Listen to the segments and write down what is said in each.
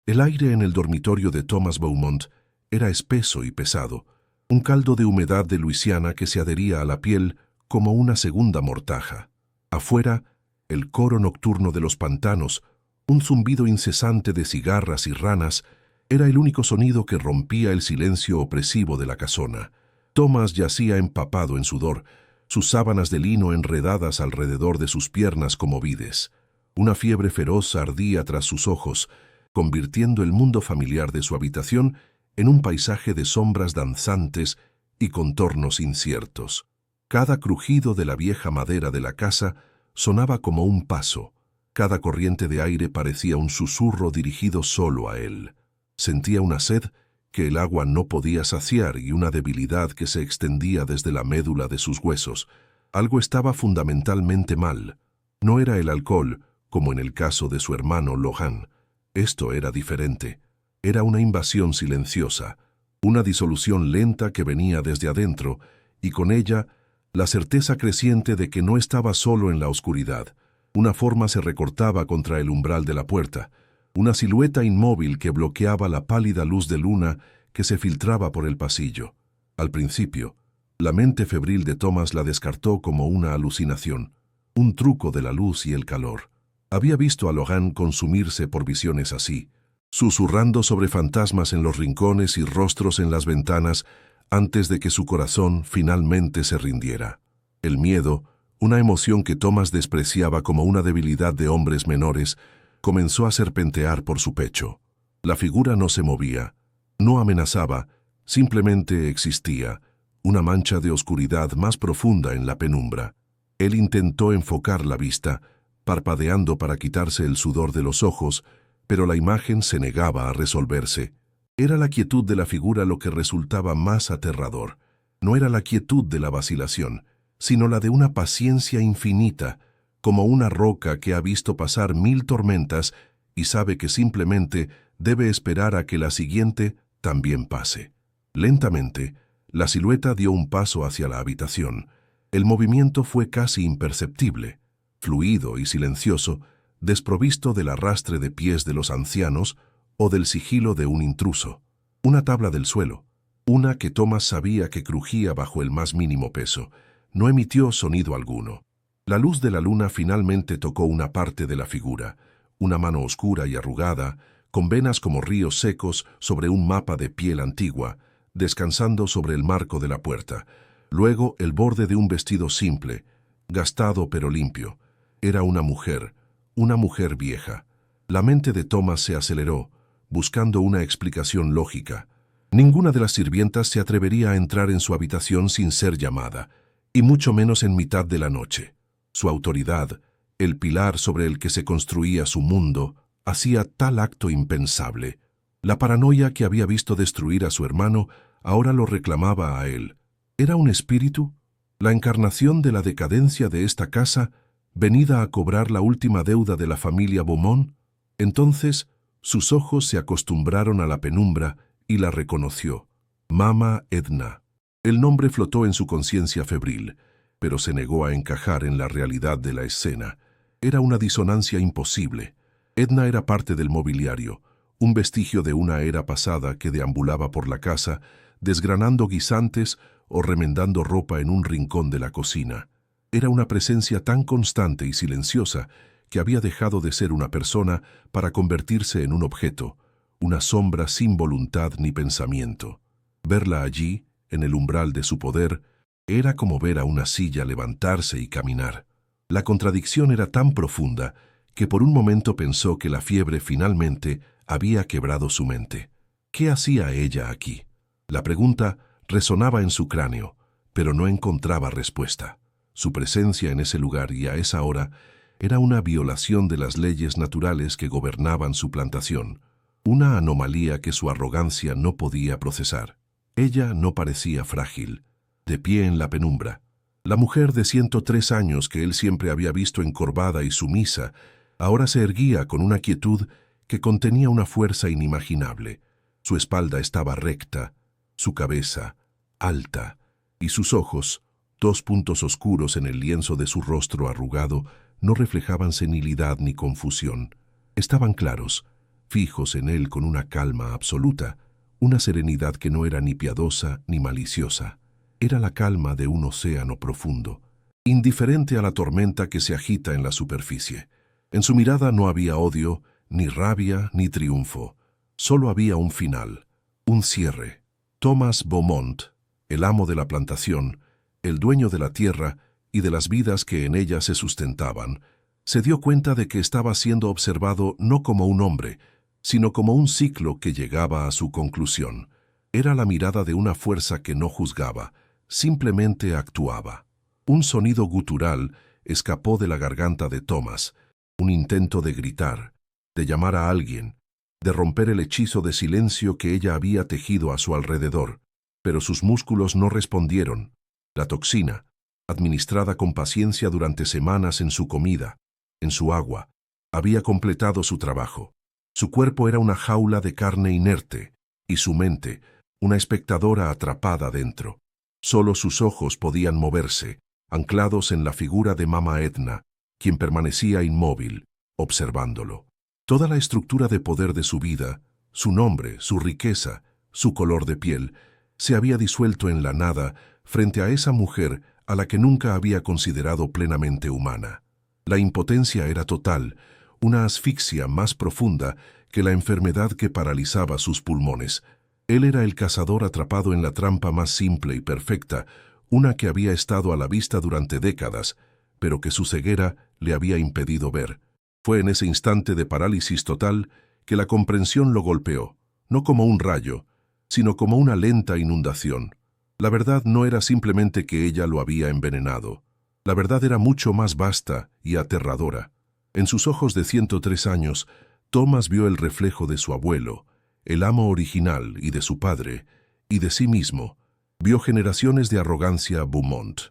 El aire en el dormitorio de Thomas Beaumont era espeso y pesado, un caldo de humedad de Luisiana que se adhería a la piel como una segunda mortaja. Afuera, el coro nocturno de los pantanos, un zumbido incesante de cigarras y ranas, era el único sonido que rompía el silencio opresivo de la casona. Thomas yacía empapado en sudor, sus sábanas de lino enredadas alrededor de sus piernas como vides. Una fiebre feroz ardía tras sus ojos, convirtiendo el mundo familiar de su habitación en un paisaje de sombras danzantes y contornos inciertos. Cada crujido de la vieja madera de la casa sonaba como un paso. Cada corriente de aire parecía un susurro dirigido solo a él. Sentía una sed que el agua no podía saciar y una debilidad que se extendía desde la médula de sus huesos. Algo estaba fundamentalmente mal. No era el alcohol, como en el caso de su hermano Lohan. Esto era diferente. Era una invasión silenciosa, una disolución lenta que venía desde adentro, y con ella la certeza creciente de que no estaba solo en la oscuridad. Una forma se recortaba contra el umbral de la puerta, una silueta inmóvil que bloqueaba la pálida luz de luna que se filtraba por el pasillo. Al principio, la mente febril de Thomas la descartó como una alucinación, un truco de la luz y el calor. Había visto a Lohan consumirse por visiones así, susurrando sobre fantasmas en los rincones y rostros en las ventanas antes de que su corazón finalmente se rindiera. El miedo, una emoción que Thomas despreciaba como una debilidad de hombres menores, comenzó a serpentear por su pecho. La figura no se movía, no amenazaba, simplemente existía, una mancha de oscuridad más profunda en la penumbra. Él intentó enfocar la vista, parpadeando para quitarse el sudor de los ojos, pero la imagen se negaba a resolverse. Era la quietud de la figura lo que resultaba más aterrador. No era la quietud de la vacilación, sino la de una paciencia infinita, como una roca que ha visto pasar 1000 tormentas y sabe que simplemente debe esperar a que la siguiente también pase. Lentamente, la silueta dio un paso hacia la habitación. El movimiento fue casi imperceptible, fluido y silencioso, desprovisto del arrastre de pies de los ancianos o del sigilo de un intruso. Una tabla del suelo, una que Thomas sabía que crujía bajo el más mínimo peso, no emitió sonido alguno. La luz de la luna finalmente tocó una parte de la figura, una mano oscura y arrugada, con venas como ríos secos sobre un mapa de piel antigua, descansando sobre el marco de la puerta. Luego el borde de un vestido simple, gastado pero limpio. Era una mujer vieja. La mente de Thomas se aceleró, buscando una explicación lógica. Ninguna de las sirvientas se atrevería a entrar en su habitación sin ser llamada, y mucho menos en mitad de la noche. Su autoridad, el pilar sobre el que se construía su mundo, hacía tal acto impensable. La paranoia que había visto destruir a su hermano ahora lo reclamaba a él. ¿Era un espíritu? ¿La encarnación de la decadencia de esta casa, venida a cobrar la última deuda de la familia Beaumont? Entonces, sus ojos se acostumbraron a la penumbra y la reconoció. Mama Edna. El nombre flotó en su conciencia febril, pero se negó a encajar en la realidad de la escena. Era una disonancia imposible. Edna era parte del mobiliario, un vestigio de una era pasada que deambulaba por la casa, desgranando guisantes o remendando ropa en un rincón de la cocina. Era una presencia tan constante y silenciosa que había dejado de ser una persona para convertirse en un objeto, una sombra sin voluntad ni pensamiento. Verla allí, en el umbral de su poder, era como ver a una silla levantarse y caminar. La contradicción era tan profunda que por un momento pensó que la fiebre finalmente había quebrado su mente. ¿Qué hacía ella aquí? La pregunta resonaba en su cráneo, pero no encontraba respuesta. Su presencia en ese lugar y a esa hora era una violación de las leyes naturales que gobernaban su plantación, una anomalía que su arrogancia no podía procesar. Ella no parecía frágil, de pie en la penumbra. La mujer de 103 años que él siempre había visto encorvada y sumisa, ahora se erguía con una quietud que contenía una fuerza inimaginable. Su espalda estaba recta, su cabeza alta, y sus ojos, 2 puntos oscuros en el lienzo de su rostro arrugado, no reflejaban senilidad ni confusión. Estaban claros, fijos en él con una calma absoluta, una serenidad que no era ni piadosa ni maliciosa. Era la calma de un océano profundo, indiferente a la tormenta que se agita en la superficie. En su mirada no había odio, ni rabia, ni triunfo. Solo había un final, un cierre. Thomas Beaumont, el amo de la plantación, el dueño de la tierra y de las vidas que en ella se sustentaban, se dio cuenta de que estaba siendo observado no como un hombre, sino como un ciclo que llegaba a su conclusión. Era la mirada de una fuerza que no juzgaba, simplemente actuaba. Un sonido gutural escapó de la garganta de Thomas, un intento de gritar, de llamar a alguien, de romper el hechizo de silencio que ella había tejido a su alrededor, pero sus músculos no respondieron. La toxina, administrada con paciencia durante semanas en su comida, en su agua, había completado su trabajo. Su cuerpo era una jaula de carne inerte, y su mente, una espectadora atrapada dentro. Solo sus ojos podían moverse, anclados en la figura de Mama Edna, quien permanecía inmóvil, observándolo. Toda la estructura de poder de su vida, su nombre, su riqueza, su color de piel, se había disuelto en la nada frente a esa mujer a la que nunca había considerado plenamente humana. La impotencia era total, una asfixia más profunda que la enfermedad que paralizaba sus pulmones. Él era el cazador atrapado en la trampa más simple y perfecta, una que había estado a la vista durante décadas, pero que su ceguera le había impedido ver. Fue en ese instante de parálisis total que la comprensión lo golpeó, no como un rayo, sino como una lenta inundación. La verdad no era simplemente que ella lo había envenenado. La verdad era mucho más vasta y aterradora. En sus ojos de 103 años, Thomas vio el reflejo de su abuelo, el amo original y de su padre, y de sí mismo. Vio generaciones de arrogancia Beaumont,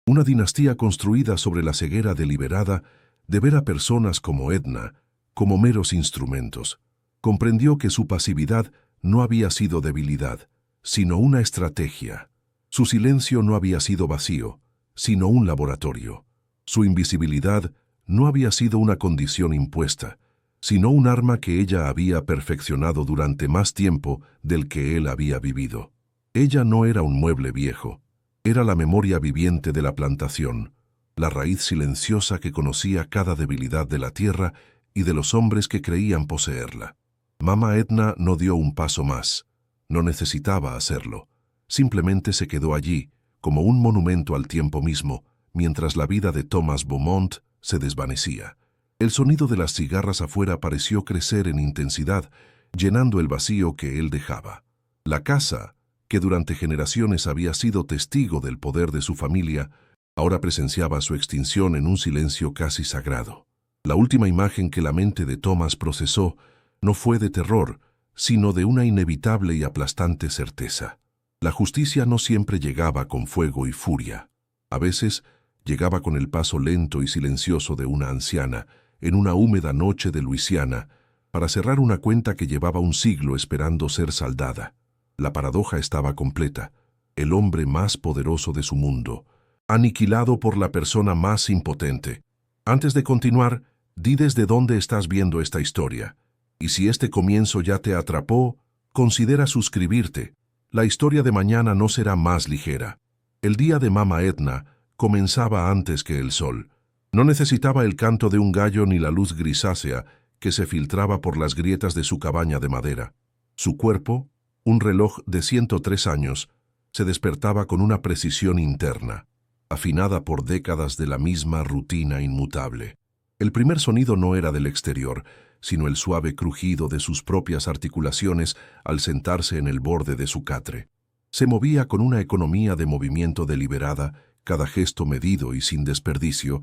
una dinastía construida sobre la ceguera deliberada de ver a personas como Edna, como meros instrumentos. Comprendió que su pasividad no había sido debilidad, sino una estrategia. Su silencio no había sido vacío, sino un laboratorio. Su invisibilidad no había sido una condición impuesta, sino un arma que ella había perfeccionado durante más tiempo del que él había vivido. Ella no era un mueble viejo, era la memoria viviente de la plantación, la raíz silenciosa que conocía cada debilidad de la tierra y de los hombres que creían poseerla. Mama Edna no dio un paso más, no necesitaba hacerlo, simplemente se quedó allí, como un monumento al tiempo mismo, mientras la vida de Thomas Beaumont se desvanecía. El sonido de las cigarras afuera pareció crecer en intensidad, llenando el vacío que él dejaba. La casa, que durante generaciones había sido testigo del poder de su familia, ahora presenciaba su extinción en un silencio casi sagrado. La última imagen que la mente de Thomas procesó no fue de terror, sino de una inevitable y aplastante certeza. La justicia no siempre llegaba con fuego y furia. A veces llegaba con el paso lento y silencioso de una anciana, en una húmeda noche de Luisiana, para cerrar una cuenta que llevaba un siglo esperando ser saldada. La paradoja estaba completa. El hombre más poderoso de su mundo, aniquilado por la persona más impotente. Antes de continuar, di desde dónde estás viendo esta historia. Y si este comienzo ya te atrapó, considera suscribirte. La historia de mañana no será más ligera. El día de Mama Edna comenzaba antes que el sol. No necesitaba el canto de un gallo ni la luz grisácea que se filtraba por las grietas de su cabaña de madera. Su cuerpo, un reloj de 103 años, se despertaba con una precisión interna, afinada por décadas de la misma rutina inmutable. El primer sonido no era del exterior, sino el suave crujido de sus propias articulaciones al sentarse en el borde de su catre. Se movía con una economía de movimiento deliberada, cada gesto medido y sin desperdicio,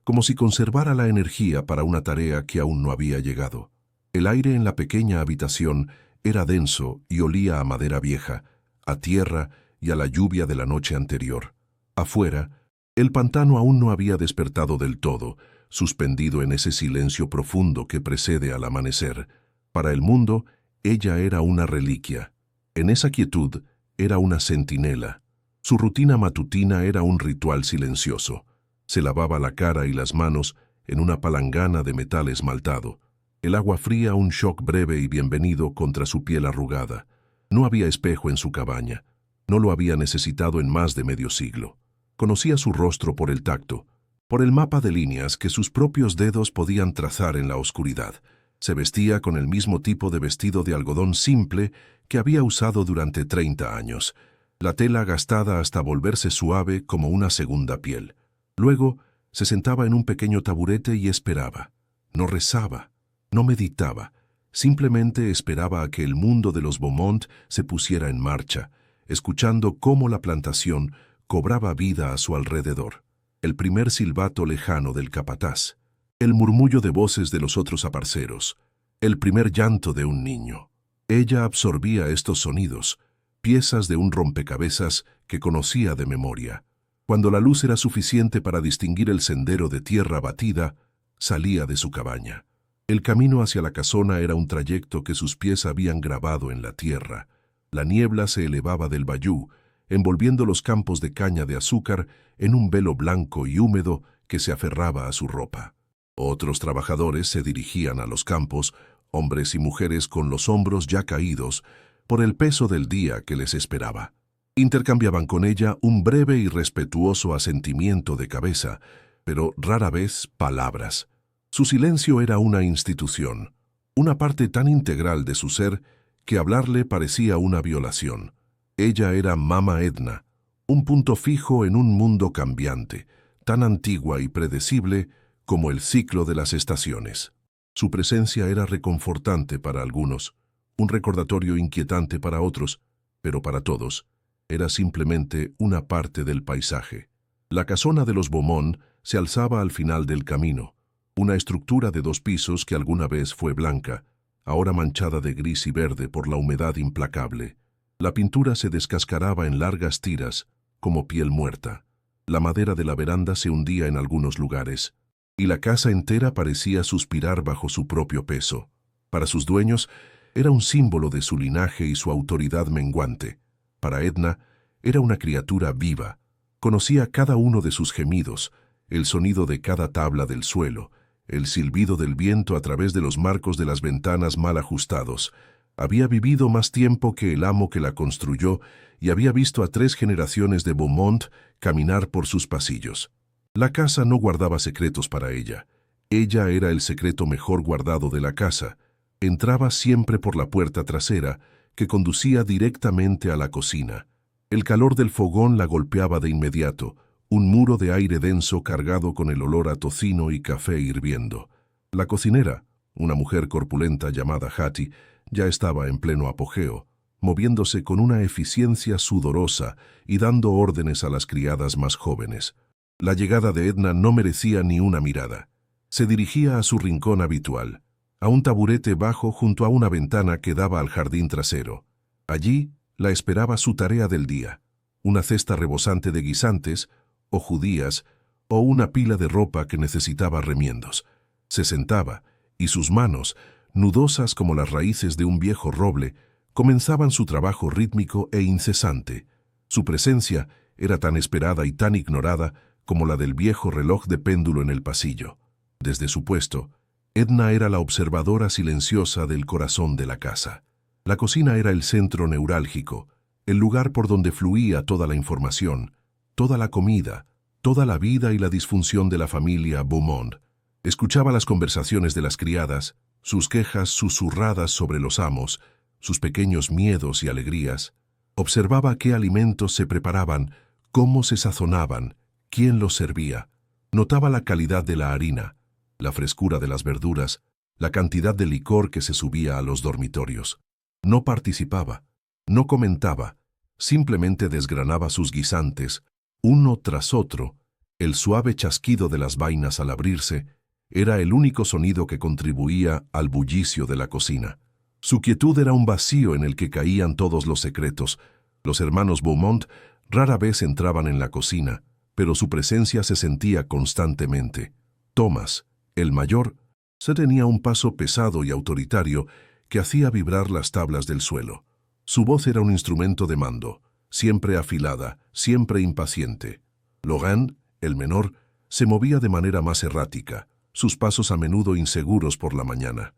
como si conservara la energía para una tarea que aún no había llegado. El aire en la pequeña habitación era denso y olía a madera vieja, a tierra y a la lluvia de la noche anterior. Afuera, el pantano aún no había despertado del todo, suspendido en ese silencio profundo que precede al amanecer. Para el mundo, ella era una reliquia. En esa quietud, era una centinela. Su rutina matutina era un ritual silencioso. Se lavaba la cara y las manos en una palangana de metal esmaltado. El agua fría un shock breve y bienvenido contra su piel arrugada. No había espejo en su cabaña. No lo había necesitado en más de medio siglo. Conocía su rostro por el tacto, por el mapa de líneas que sus propios dedos podían trazar en la oscuridad. Se vestía con el mismo tipo de vestido de algodón simple que había usado durante 30 años, la tela gastada hasta volverse suave como una segunda piel. Luego se sentaba en un pequeño taburete y esperaba. No rezaba, no meditaba, simplemente esperaba a que el mundo de los Beaumont se pusiera en marcha, escuchando cómo la plantación cobraba vida a su alrededor. El primer silbato lejano del capataz, el murmullo de voces de los otros aparceros, el primer llanto de un niño. Ella absorbía estos sonidos, piezas de un rompecabezas que conocía de memoria. Cuando la luz era suficiente para distinguir el sendero de tierra batida, salía de su cabaña. El camino hacia la casona era un trayecto que sus pies habían grabado en la tierra. La niebla se elevaba del bayú, envolviendo los campos de caña de azúcar en un velo blanco y húmedo que se aferraba a su ropa. Otros trabajadores se dirigían a los campos, hombres y mujeres con los hombros ya caídos por el peso del día que les esperaba. Intercambiaban con ella un breve y respetuoso asentimiento de cabeza, pero rara vez palabras. Su silencio era una institución, una parte tan integral de su ser que hablarle parecía una violación. Ella era Mama Edna, un punto fijo en un mundo cambiante, tan antigua y predecible como el ciclo de las estaciones. Su presencia era reconfortante para algunos, un recordatorio inquietante para otros, pero para todos era simplemente una parte del paisaje. La casona de los Beaumont se alzaba al final del camino, una estructura de 2 pisos que alguna vez fue blanca, ahora manchada de gris y verde por la humedad implacable. La pintura se descascaraba en largas tiras, como piel muerta. La madera de la veranda se hundía en algunos lugares, y la casa entera parecía suspirar bajo su propio peso. Para sus dueños, era un símbolo de su linaje y su autoridad menguante. Para Edna, era una criatura viva. Conocía cada uno de sus gemidos, el sonido de cada tabla del suelo, el silbido del viento a través de los marcos de las ventanas mal ajustados. Había vivido más tiempo que el amo que la construyó y había visto a 3 generaciones de Beaumont caminar por sus pasillos. La casa no guardaba secretos para ella. Ella era el secreto mejor guardado de la casa. Entraba siempre por la puerta trasera, que conducía directamente a la cocina. El calor del fogón la golpeaba de inmediato, un muro de aire denso cargado con el olor a tocino y café hirviendo. La cocinera, una mujer corpulenta llamada Hattie, ya estaba en pleno apogeo, moviéndose con una eficiencia sudorosa y dando órdenes a las criadas más jóvenes. La llegada de Edna no merecía ni una mirada. Se dirigía a su rincón habitual, a un taburete bajo junto a una ventana que daba al jardín trasero. Allí la esperaba su tarea del día, una cesta rebosante de guisantes, o judías, o una pila de ropa que necesitaba remiendos. Se sentaba, y sus manos, nudosas como las raíces de un viejo roble, comenzaban su trabajo rítmico e incesante. Su presencia era tan esperada y tan ignorada como la del viejo reloj de péndulo en el pasillo. Desde su puesto, Edna era la observadora silenciosa del corazón de la casa. La cocina era el centro neurálgico, el lugar por donde fluía toda la información, toda la comida, toda la vida y la disfunción de la familia Beaumont. Escuchaba las conversaciones de las criadas, sus quejas susurradas sobre los amos, sus pequeños miedos y alegrías. Observaba qué alimentos se preparaban, cómo se sazonaban, quién los servía. Notaba la calidad de la harina, la frescura de las verduras, la cantidad de licor que se subía a los dormitorios. No participaba, no comentaba, simplemente desgranaba sus guisantes, uno tras otro. El suave chasquido de las vainas al abrirse era el único sonido que contribuía al bullicio de la cocina. Su quietud era un vacío en el que caían todos los secretos. Los hermanos Beaumont rara vez entraban en la cocina, pero su presencia se sentía constantemente. Thomas, el mayor, se tenía un paso pesado y autoritario que hacía vibrar las tablas del suelo. Su voz era un instrumento de mando, siempre afilada, siempre impaciente. Logan, el menor, se movía de manera más errática, sus pasos a menudo inseguros por la mañana.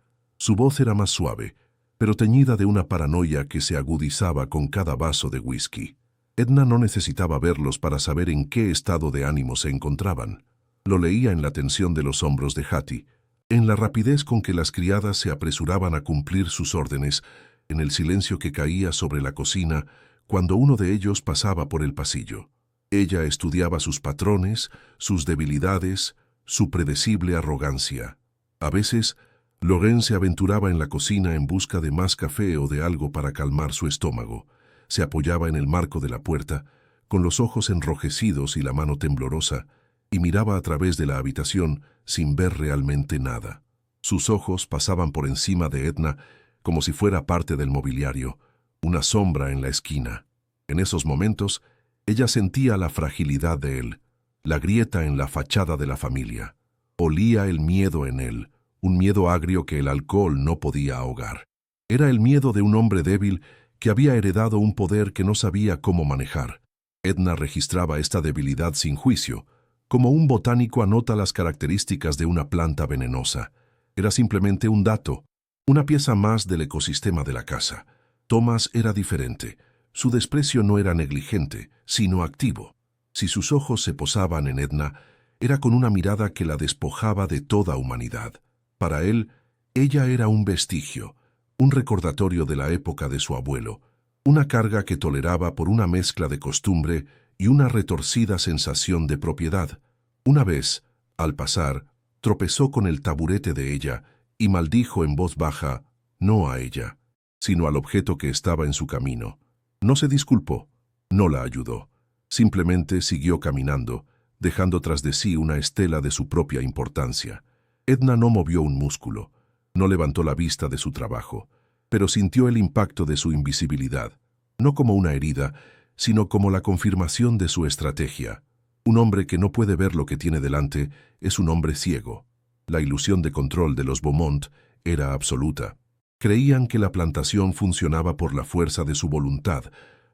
Su voz era más suave, pero teñida de una paranoia que se agudizaba con cada vaso de whisky. Edna no necesitaba verlos para saber en qué estado de ánimo se encontraban. Lo leía en la tensión de los hombros de Hattie, en la rapidez con que las criadas se apresuraban a cumplir sus órdenes, en el silencio que caía sobre la cocina cuando uno de ellos pasaba por el pasillo. Ella estudiaba sus patrones, sus debilidades, su predecible arrogancia. A veces, Lorraine se aventuraba en la cocina en busca de más café o de algo para calmar su estómago. Se apoyaba en el marco de la puerta, con los ojos enrojecidos y la mano temblorosa, y miraba a través de la habitación sin ver realmente nada. Sus ojos pasaban por encima de Edna como si fuera parte del mobiliario, una sombra en la esquina. En esos momentos, ella sentía la fragilidad de él, la grieta en la fachada de la familia. Olía el miedo en él, un miedo agrio que el alcohol no podía ahogar. Era el miedo de un hombre débil que había heredado un poder que no sabía cómo manejar. Edna registraba esta debilidad sin juicio, como un botánico anota las características de una planta venenosa. Era simplemente un dato, una pieza más del ecosistema de la casa. Thomas era diferente. Su desprecio no era negligente, sino activo. Si sus ojos se posaban en Edna, era con una mirada que la despojaba de toda humanidad. Para él, ella era un vestigio, un recordatorio de la época de su abuelo, una carga que toleraba por una mezcla de costumbre y una retorcida sensación de propiedad. Una vez, al pasar, tropezó con el taburete de ella y maldijo en voz baja, no a ella, sino al objeto que estaba en su camino. No se disculpó, no la ayudó. Simplemente siguió caminando, dejando tras de sí una estela de su propia importancia. Edna no movió un músculo, no levantó la vista de su trabajo, pero sintió el impacto de su invisibilidad, no como una herida, sino como la confirmación de su estrategia. Un hombre que no puede ver lo que tiene delante es un hombre ciego. La ilusión de control de los Beaumont era absoluta. Creían que la plantación funcionaba por la fuerza de su voluntad,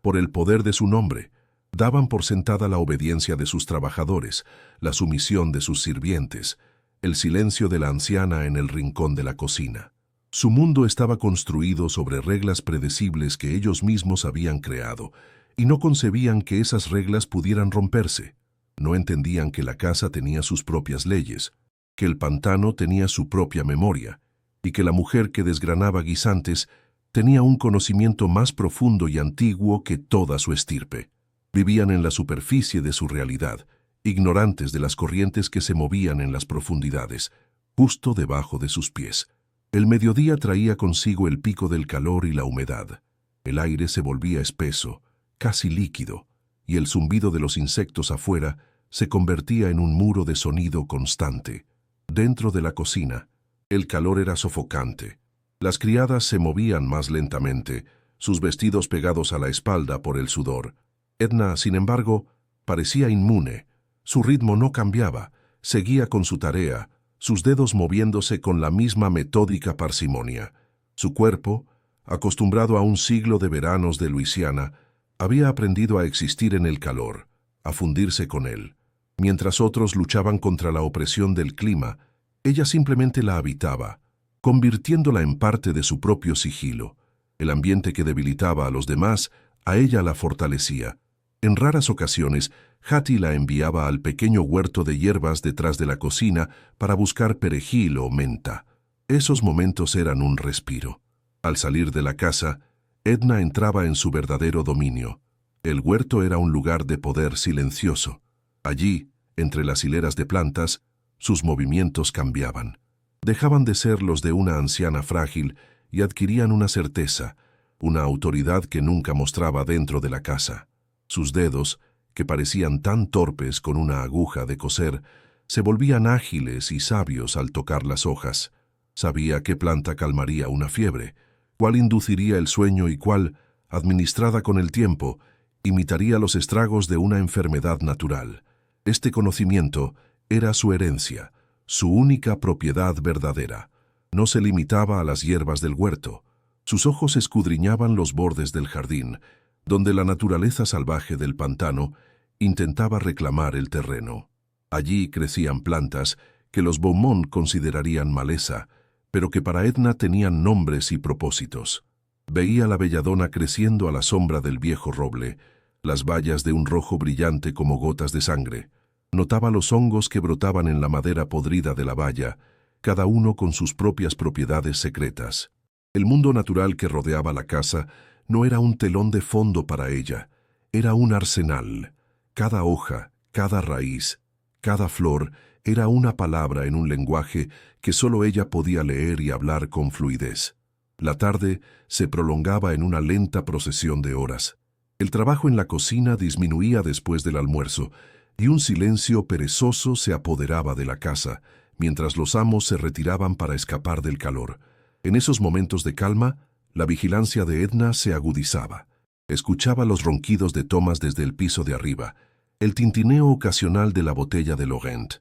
por el poder de su nombre. Daban por sentada la obediencia de sus trabajadores, la sumisión de sus sirvientes, el silencio de la anciana en el rincón de la cocina. Su mundo estaba construido sobre reglas predecibles que ellos mismos habían creado, y no concebían que esas reglas pudieran romperse. No entendían que la casa tenía sus propias leyes, que el pantano tenía su propia memoria, y que la mujer que desgranaba guisantes tenía un conocimiento más profundo y antiguo que toda su estirpe. Vivían en la superficie de su realidad, ignorantes de las corrientes que se movían en las profundidades, justo debajo de sus pies. El mediodía traía consigo el pico del calor y la humedad. El aire se volvía espeso, casi líquido, y el zumbido de los insectos afuera se convertía en un muro de sonido constante. Dentro de la cocina, el calor era sofocante. Las criadas se movían más lentamente, sus vestidos pegados a la espalda por el sudor. Edna, sin embargo, parecía inmune. Su ritmo no cambiaba, seguía con su tarea, sus dedos moviéndose con la misma metódica parsimonia. Su cuerpo, acostumbrado a un siglo de veranos de Luisiana, había aprendido a existir en el calor, a fundirse con él. Mientras otros luchaban contra la opresión del clima, ella simplemente la habitaba, convirtiéndola en parte de su propio sigilo. El ambiente que debilitaba a los demás, a ella la fortalecía. En raras ocasiones, Hattie la enviaba al pequeño huerto de hierbas detrás de la cocina para buscar perejil o menta. Esos momentos eran un respiro. Al salir de la casa, Edna entraba en su verdadero dominio. El huerto era un lugar de poder silencioso. Allí, entre las hileras de plantas, sus movimientos cambiaban. Dejaban de ser los de una anciana frágil y adquirían una certeza, una autoridad que nunca mostraba dentro de la casa. Sus dedos, que parecían tan torpes con una aguja de coser, se volvían ágiles y sabios al tocar las hojas. Sabía qué planta calmaría una fiebre, cuál induciría el sueño y cuál, administrada con el tiempo, imitaría los estragos de una enfermedad natural. Este conocimiento era su herencia, su única propiedad verdadera. No se limitaba a las hierbas del huerto. Sus ojos escudriñaban los bordes del jardín, donde la naturaleza salvaje del pantano intentaba reclamar el terreno. Allí crecían plantas que los Beaumont considerarían maleza, pero que para Edna tenían nombres y propósitos. Veía la belladona creciendo a la sombra del viejo roble, las bayas de un rojo brillante como gotas de sangre. Notaba los hongos que brotaban en la madera podrida de la valla, cada uno con sus propias propiedades secretas. El mundo natural que rodeaba la casa no era un telón de fondo para ella, era un arsenal. Cada hoja, cada raíz, cada flor era una palabra en un lenguaje que solo ella podía leer y hablar con fluidez. La tarde se prolongaba en una lenta procesión de horas. El trabajo en la cocina disminuía después del almuerzo y un silencio perezoso se apoderaba de la casa, mientras los amos se retiraban para escapar del calor. En esos momentos de calma, la vigilancia de Edna se agudizaba. Escuchaba los ronquidos de Thomas desde el piso de arriba, el tintineo ocasional de la botella de Laurent.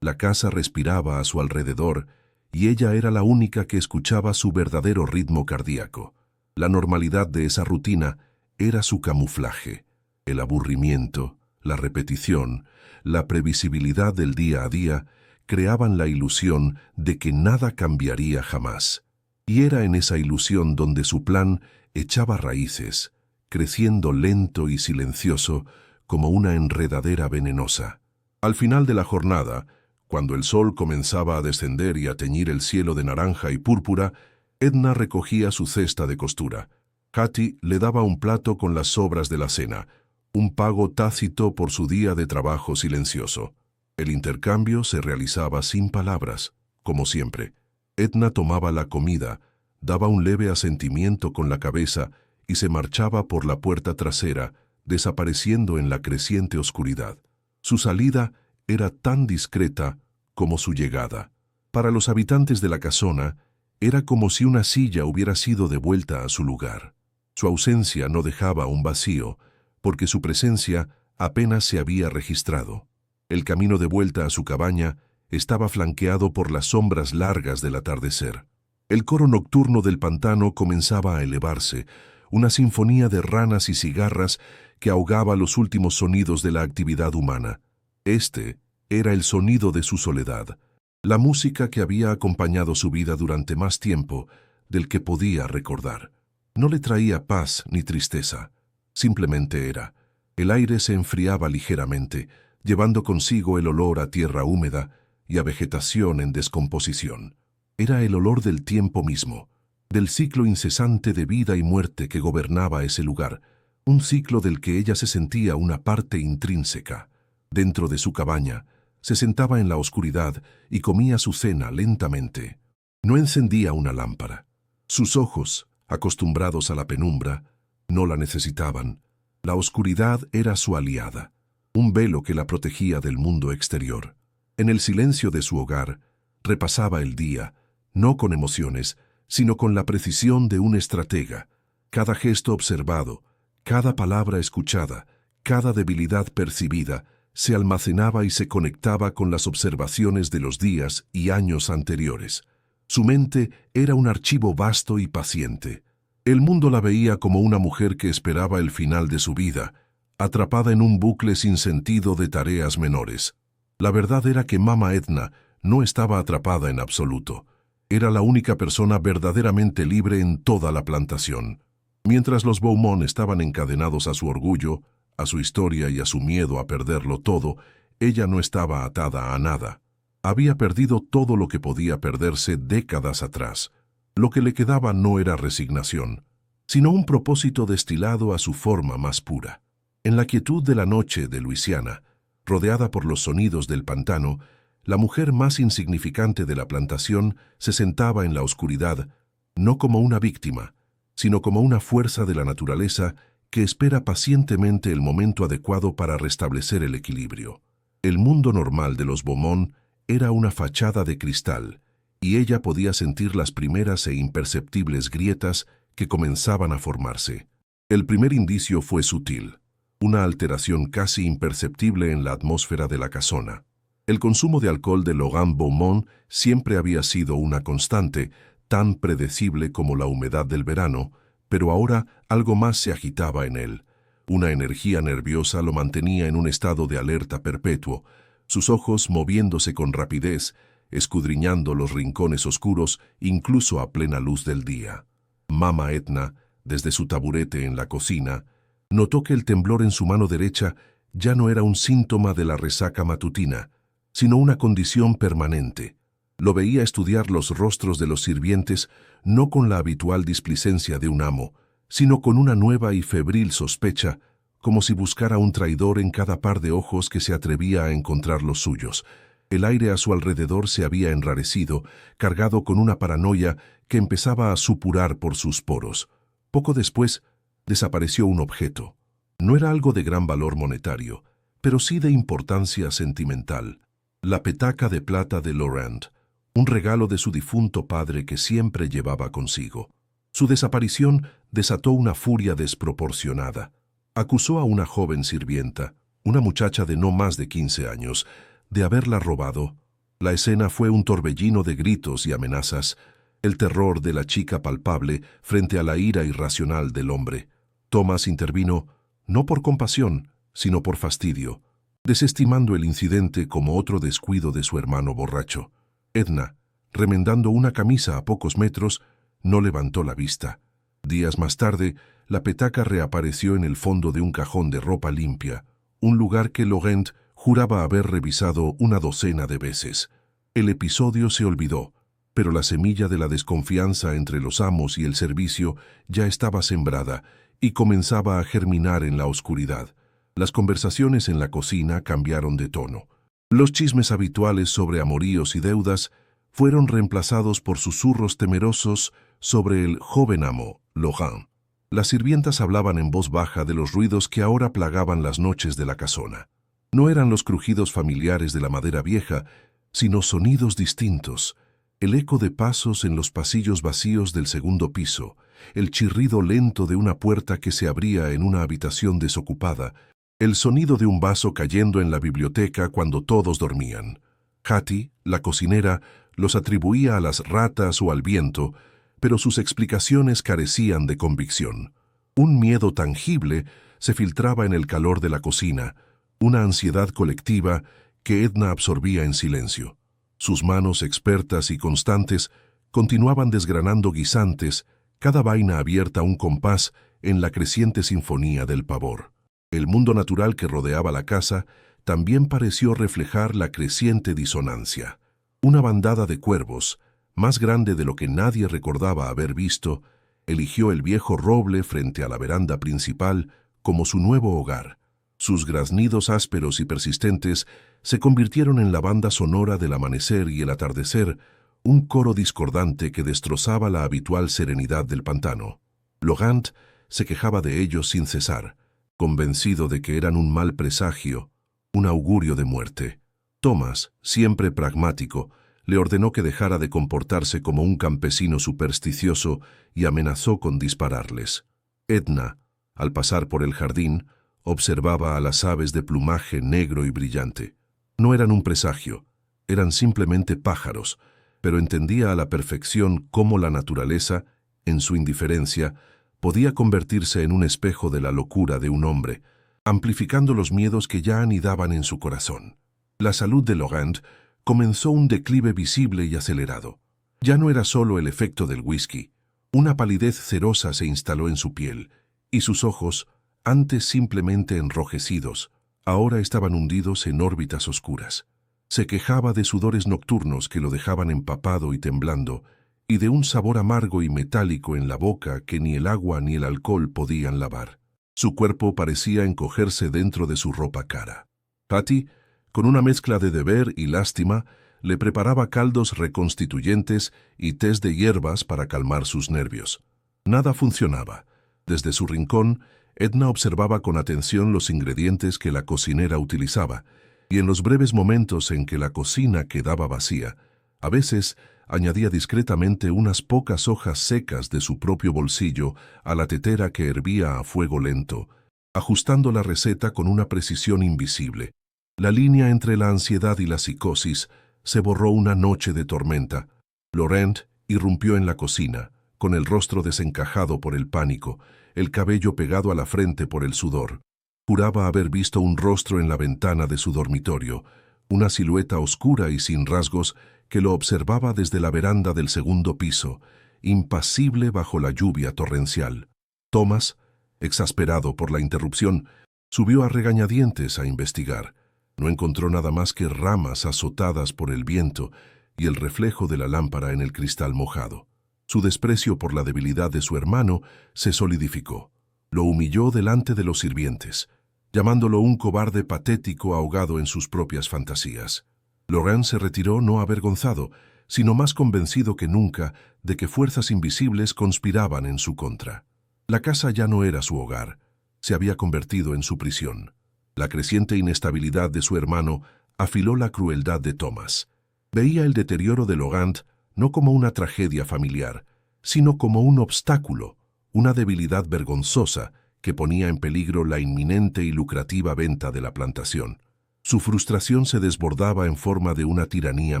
La casa respiraba a su alrededor y ella era la única que escuchaba su verdadero ritmo cardíaco. La normalidad de esa rutina era su camuflaje. El aburrimiento, la repetición, la previsibilidad del día a día creaban la ilusión de que nada cambiaría jamás. Y era en esa ilusión donde su plan echaba raíces, creciendo lento y silencioso como una enredadera venenosa. Al final de la jornada, cuando el sol comenzaba a descender y a teñir el cielo de naranja y púrpura, Edna recogía su cesta de costura. Hattie le daba un plato con las sobras de la cena, un pago tácito por su día de trabajo silencioso. El intercambio se realizaba sin palabras, como siempre. Edna tomaba la comida, daba un leve asentimiento con la cabeza y se marchaba por la puerta trasera, desapareciendo en la creciente oscuridad. Su salida era tan discreta como su llegada. Para los habitantes de la casona, era como si una silla hubiera sido devuelta a su lugar. Su ausencia no dejaba un vacío, porque su presencia apenas se había registrado. El camino de vuelta a su cabaña estaba flanqueado por las sombras largas del atardecer. El coro nocturno del pantano comenzaba a elevarse, una sinfonía de ranas y cigarras que ahogaba los últimos sonidos de la actividad humana. Este era el sonido de su soledad, la música que había acompañado su vida durante más tiempo del que podía recordar. No le traía paz ni tristeza, simplemente era. El aire se enfriaba ligeramente, llevando consigo el olor a tierra húmeda y a vegetación en descomposición. Era el olor del tiempo mismo, del ciclo incesante de vida y muerte que gobernaba ese lugar, un ciclo del que ella se sentía una parte intrínseca. Dentro de su cabaña, se sentaba en la oscuridad y comía su cena lentamente. No encendía una lámpara. Sus ojos, acostumbrados a la penumbra, no la necesitaban. La oscuridad era su aliada, un velo que la protegía del mundo exterior. En el silencio de su hogar, repasaba el día, no con emociones, sino con la precisión de un estratega. Cada gesto observado, cada palabra escuchada, cada debilidad percibida, se almacenaba y se conectaba con las observaciones de los días y años anteriores. Su mente era un archivo vasto y paciente. El mundo la veía como una mujer que esperaba el final de su vida, atrapada en un bucle sin sentido de tareas menores. La verdad era que Mama Edna no estaba atrapada en absoluto. Era la única persona verdaderamente libre en toda la plantación. Mientras los Beaumont estaban encadenados a su orgullo, a su historia y a su miedo a perderlo todo, ella no estaba atada a nada. Había perdido todo lo que podía perderse décadas atrás. Lo que le quedaba no era resignación, sino un propósito destilado a su forma más pura. En la quietud de la noche de Luisiana, rodeada por los sonidos del pantano, la mujer más insignificante de la plantación se sentaba en la oscuridad, no como una víctima, sino como una fuerza de la naturaleza que espera pacientemente el momento adecuado para restablecer el equilibrio. El mundo normal de los Beaumont era una fachada de cristal, y ella podía sentir las primeras e imperceptibles grietas que comenzaban a formarse. El primer indicio fue sutil, una alteración casi imperceptible en la atmósfera de la casona. El consumo de alcohol de Laurent Beaumont siempre había sido una constante, tan predecible como la humedad del verano, pero ahora algo más se agitaba en él. Una energía nerviosa lo mantenía en un estado de alerta perpetuo, sus ojos moviéndose con rapidez, escudriñando los rincones oscuros incluso a plena luz del día. Mama Edna, desde su taburete en la cocina, notó que el temblor en su mano derecha ya no era un síntoma de la resaca matutina, sino una condición permanente. Lo veía estudiar los rostros de los sirvientes no con la habitual displicencia de un amo, sino con una nueva y febril sospecha, como si buscara un traidor en cada par de ojos que se atrevía a encontrar los suyos. El aire a su alrededor se había enrarecido, cargado con una paranoia que empezaba a supurar por sus poros. Poco después, desapareció un objeto. No era algo de gran valor monetario, pero sí de importancia sentimental. La petaca de plata de Laurent, un regalo de su difunto padre que siempre llevaba consigo. Su desaparición desató una furia desproporcionada. Acusó a una joven sirvienta, una muchacha de no más de 15 años, de haberla robado. La escena fue un torbellino de gritos y amenazas, el terror de la chica palpable frente a la ira irracional del hombre. Thomas intervino, no por compasión, sino por fastidio, desestimando el incidente como otro descuido de su hermano borracho. Edna, remendando una camisa a pocos metros, no levantó la vista. Días más tarde, la petaca reapareció en el fondo de un cajón de ropa limpia, un lugar que Laurent juraba haber revisado una docena de veces. El episodio se olvidó, pero la semilla de la desconfianza entre los amos y el servicio ya estaba sembrada y comenzaba a germinar en la oscuridad. Las conversaciones en la cocina cambiaron de tono. Los chismes habituales sobre amoríos y deudas fueron reemplazados por susurros temerosos sobre el joven amo, Laurent. Las sirvientas hablaban en voz baja de los ruidos que ahora plagaban las noches de la casona. No eran los crujidos familiares de la madera vieja, sino sonidos distintos, el eco de pasos en los pasillos vacíos del segundo piso, el chirrido lento de una puerta que se abría en una habitación desocupada, el sonido de un vaso cayendo en la biblioteca cuando todos dormían. Hattie, la cocinera, los atribuía a las ratas o al viento, pero sus explicaciones carecían de convicción. Un miedo tangible se filtraba en el calor de la cocina, una ansiedad colectiva que Edna absorbía en silencio. Sus manos expertas y constantes continuaban desgranando guisantes, cada vaina abierta a un compás en la creciente sinfonía del pavor. El mundo natural que rodeaba la casa también pareció reflejar la creciente disonancia. Una bandada de cuervos, más grande de lo que nadie recordaba haber visto, eligió el viejo roble frente a la veranda principal como su nuevo hogar. Sus graznidos ásperos y persistentes se convirtieron en la banda sonora del amanecer y el atardecer, un coro discordante que destrozaba la habitual serenidad del pantano. Laurent se quejaba de ellos sin cesar, convencido de que eran un mal presagio, un augurio de muerte. Thomas, siempre pragmático, le ordenó que dejara de comportarse como un campesino supersticioso y amenazó con dispararles. Edna, al pasar por el jardín, observaba a las aves de plumaje negro y brillante. No eran un presagio, eran simplemente pájaros, pero entendía a la perfección cómo la naturaleza, en su indiferencia, podía convertirse en un espejo de la locura de un hombre, amplificando los miedos que ya anidaban en su corazón. La salud de Laurent comenzó un declive visible y acelerado. Ya no era solo el efecto del whisky. Una palidez cerosa se instaló en su piel, y sus ojos, antes simplemente enrojecidos, ahora estaban hundidos en órbitas oscuras. Se quejaba de sudores nocturnos que lo dejaban empapado y temblando, y de un sabor amargo y metálico en la boca que ni el agua ni el alcohol podían lavar. Su cuerpo parecía encogerse dentro de su ropa cara. Hattie, con una mezcla de deber y lástima, le preparaba caldos reconstituyentes y tés de hierbas para calmar sus nervios. Nada funcionaba. Desde su rincón, Edna observaba con atención los ingredientes que la cocinera utilizaba, y en los breves momentos en que la cocina quedaba vacía, a veces añadía discretamente unas pocas hojas secas de su propio bolsillo a la tetera que hervía a fuego lento, ajustando la receta con una precisión invisible. La línea entre la ansiedad y la psicosis se borró una noche de tormenta. Laurent irrumpió en la cocina, con el rostro desencajado por el pánico, el cabello pegado a la frente por el sudor. Juraba haber visto un rostro en la ventana de su dormitorio, una silueta oscura y sin rasgos que lo observaba desde la veranda del segundo piso, impasible bajo la lluvia torrencial. Thomas, exasperado por la interrupción, subió a regañadientes a investigar. No encontró nada más que ramas azotadas por el viento y el reflejo de la lámpara en el cristal mojado. Su desprecio por la debilidad de su hermano se solidificó. Lo humilló delante de los sirvientes, llamándolo un cobarde patético ahogado en sus propias fantasías. Laurent se retiró no avergonzado, sino más convencido que nunca de que fuerzas invisibles conspiraban en su contra. La casa ya no era su hogar, se había convertido en su prisión. La creciente inestabilidad de su hermano afiló la crueldad de Thomas. Veía el deterioro de Laurent no como una tragedia familiar, sino como un obstáculo, una debilidad vergonzosa que ponía en peligro la inminente y lucrativa venta de la plantación. Su frustración se desbordaba en forma de una tiranía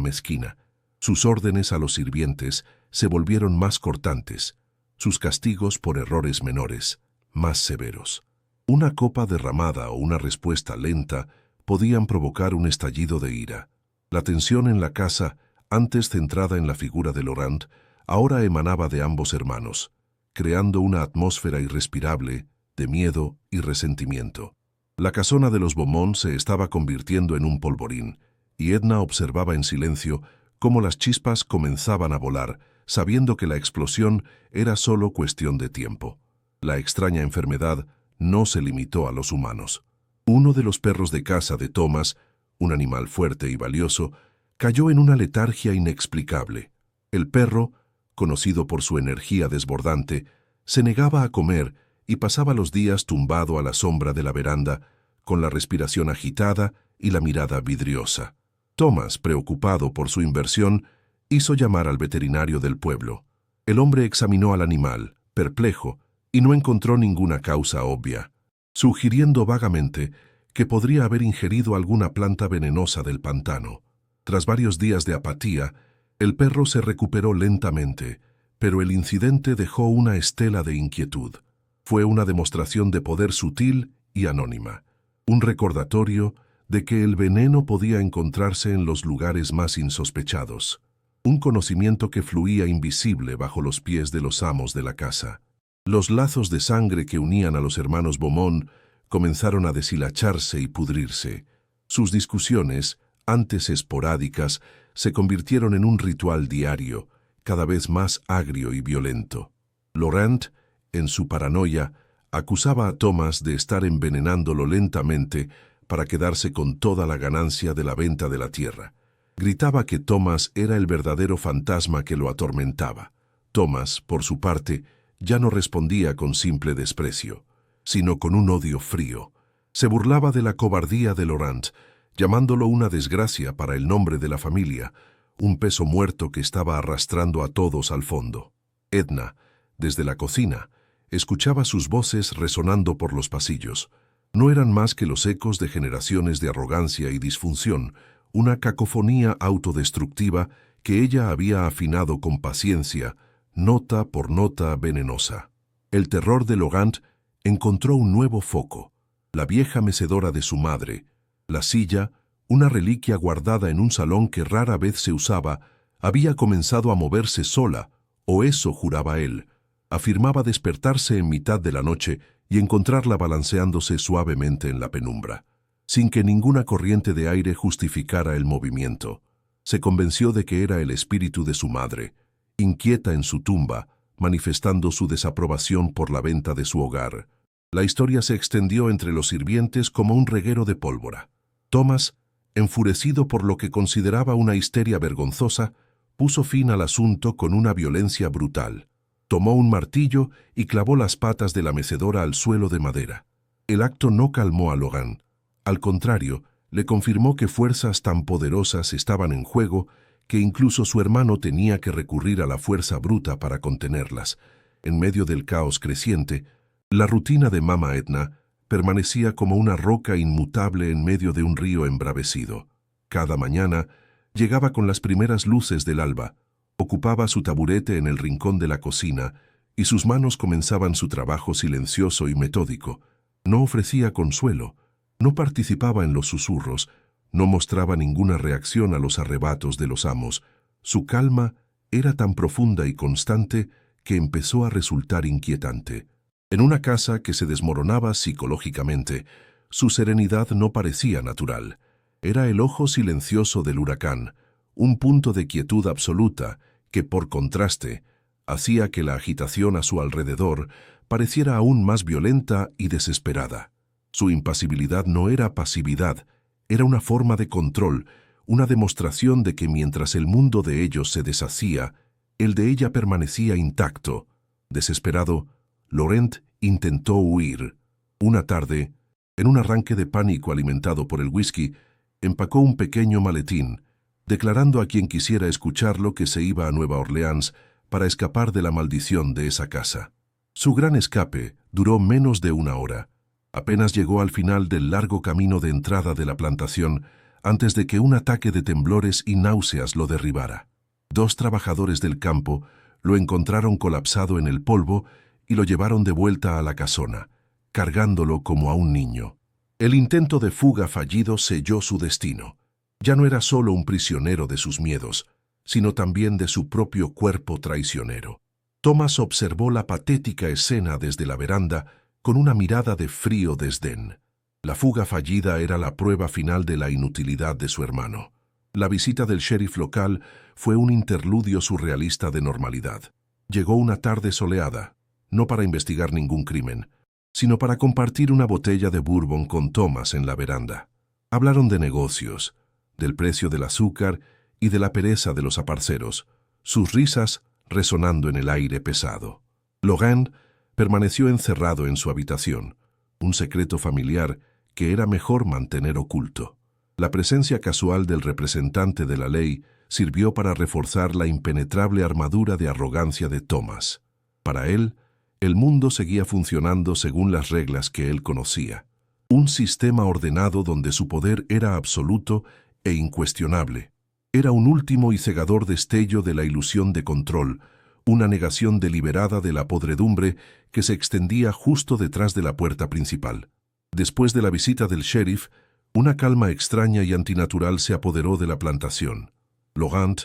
mezquina. Sus órdenes a los sirvientes se volvieron más cortantes, sus castigos por errores menores, más severos. Una copa derramada o una respuesta lenta podían provocar un estallido de ira. La tensión en la casa, antes centrada en la figura de Laurent, ahora emanaba de ambos hermanos, creando una atmósfera irrespirable de miedo y resentimiento. La casona de los Beaumont se estaba convirtiendo en un polvorín, y Edna observaba en silencio cómo las chispas comenzaban a volar, sabiendo que la explosión era solo cuestión de tiempo. La extraña enfermedad no se limitó a los humanos. Uno de los perros de caza de Thomas, un animal fuerte y valioso, cayó en una letargia inexplicable. El perro, conocido por su energía desbordante, se negaba a comer y pasaba los días tumbado a la sombra de la veranda, con la respiración agitada y la mirada vidriosa. Thomas, preocupado por su inversión, hizo llamar al veterinario del pueblo. El hombre examinó al animal, perplejo, y no encontró ninguna causa obvia, sugiriendo vagamente que podría haber ingerido alguna planta venenosa del pantano. Tras varios días de apatía, el perro se recuperó lentamente, pero el incidente dejó una estela de inquietud. Fue una demostración de poder sutil y anónima, un recordatorio de que el veneno podía encontrarse en los lugares más insospechados, un conocimiento que fluía invisible bajo los pies de los amos de la casa. Los lazos de sangre que unían a los hermanos Beaumont comenzaron a deshilacharse y pudrirse. Sus discusiones, antes esporádicas, se convirtieron en un ritual diario, cada vez más agrio y violento. Laurent, en su paranoia, acusaba a Thomas de estar envenenándolo lentamente para quedarse con toda la ganancia de la venta de la tierra. Gritaba que Thomas era el verdadero fantasma que lo atormentaba. Thomas, por su parte, ya no respondía con simple desprecio, sino con un odio frío. Se burlaba de la cobardía de Laurent, llamándolo una desgracia para el nombre de la familia, un peso muerto que estaba arrastrando a todos al fondo. Edna, desde la cocina, escuchaba sus voces resonando por los pasillos. No eran más que los ecos de generaciones de arrogancia y disfunción, una cacofonía autodestructiva que ella había afinado con paciencia, nota por nota venenosa. El terror de Laurent encontró un nuevo foco, la vieja mecedora de su madre. La silla, una reliquia guardada en un salón que rara vez se usaba, había comenzado a moverse sola, o eso juraba él. Afirmaba despertarse en mitad de la noche y encontrarla balanceándose suavemente en la penumbra, sin que ninguna corriente de aire justificara el movimiento. Se convenció de que era el espíritu de su madre, inquieta en su tumba, manifestando su desaprobación por la venta de su hogar. La historia se extendió entre los sirvientes como un reguero de pólvora. Thomas, enfurecido por lo que consideraba una histeria vergonzosa, puso fin al asunto con una violencia brutal. Tomó un martillo y clavó las patas de la mecedora al suelo de madera. El acto no calmó a Laurent. Al contrario, le confirmó que fuerzas tan poderosas estaban en juego que incluso su hermano tenía que recurrir a la fuerza bruta para contenerlas. En medio del caos creciente, la rutina de Mama Edna permanecía como una roca inmutable en medio de un río embravecido. Cada mañana llegaba con las primeras luces del alba, ocupaba su taburete en el rincón de la cocina y sus manos comenzaban su trabajo silencioso y metódico. No ofrecía consuelo, no participaba en los susurros, no mostraba ninguna reacción a los arrebatos de los amos, Su calma era tan profunda y constante que empezó a resultar inquietante. En una casa que se desmoronaba psicológicamente, su serenidad no parecía natural. Era el ojo silencioso del huracán, un punto de quietud absoluta que, por contraste, hacía que la agitación a su alrededor pareciera aún más violenta y desesperada. Su impasibilidad no era pasividad, era una forma de control, una demostración de que mientras el mundo de ellos se deshacía, el de ella permanecía intacto. Desesperado, Laurent intentó huir. Una tarde, en un arranque de pánico alimentado por el whisky, empacó un pequeño maletín, declarando a quien quisiera escucharlo que se iba a Nueva Orleans para escapar de la maldición de esa casa. Su gran escape duró menos de una hora. Apenas llegó al final del largo camino de entrada de la plantación antes de que un ataque de temblores y náuseas lo derribara. 2 trabajadores del campo lo encontraron colapsado en el polvo y lo llevaron de vuelta a la casona, cargándolo como a un niño. El intento de fuga fallido selló su destino. Ya no era solo un prisionero de sus miedos, sino también de su propio cuerpo traicionero. Thomas observó la patética escena desde la veranda con una mirada de frío desdén. La fuga fallida era la prueba final de la inutilidad de su hermano. La visita del sheriff local fue un interludio surrealista de normalidad. Llegó una tarde soleada, no para investigar ningún crimen, sino para compartir una botella de bourbon con Thomas en la veranda. Hablaron de negocios, del precio del azúcar y de la pereza de los aparceros, sus risas resonando en el aire pesado. Laurent permaneció encerrado en su habitación, un secreto familiar que era mejor mantener oculto. La presencia casual del representante de la ley sirvió para reforzar la impenetrable armadura de arrogancia de Thomas. Para él, el mundo seguía funcionando según las reglas que él conocía. Un sistema ordenado donde su poder era absoluto e incuestionable. Era un último y cegador destello de la ilusión de control, una negación deliberada de la podredumbre que se extendía justo detrás de la puerta principal. Después de la visita del sheriff, una calma extraña y antinatural se apoderó de la plantación. Laurent,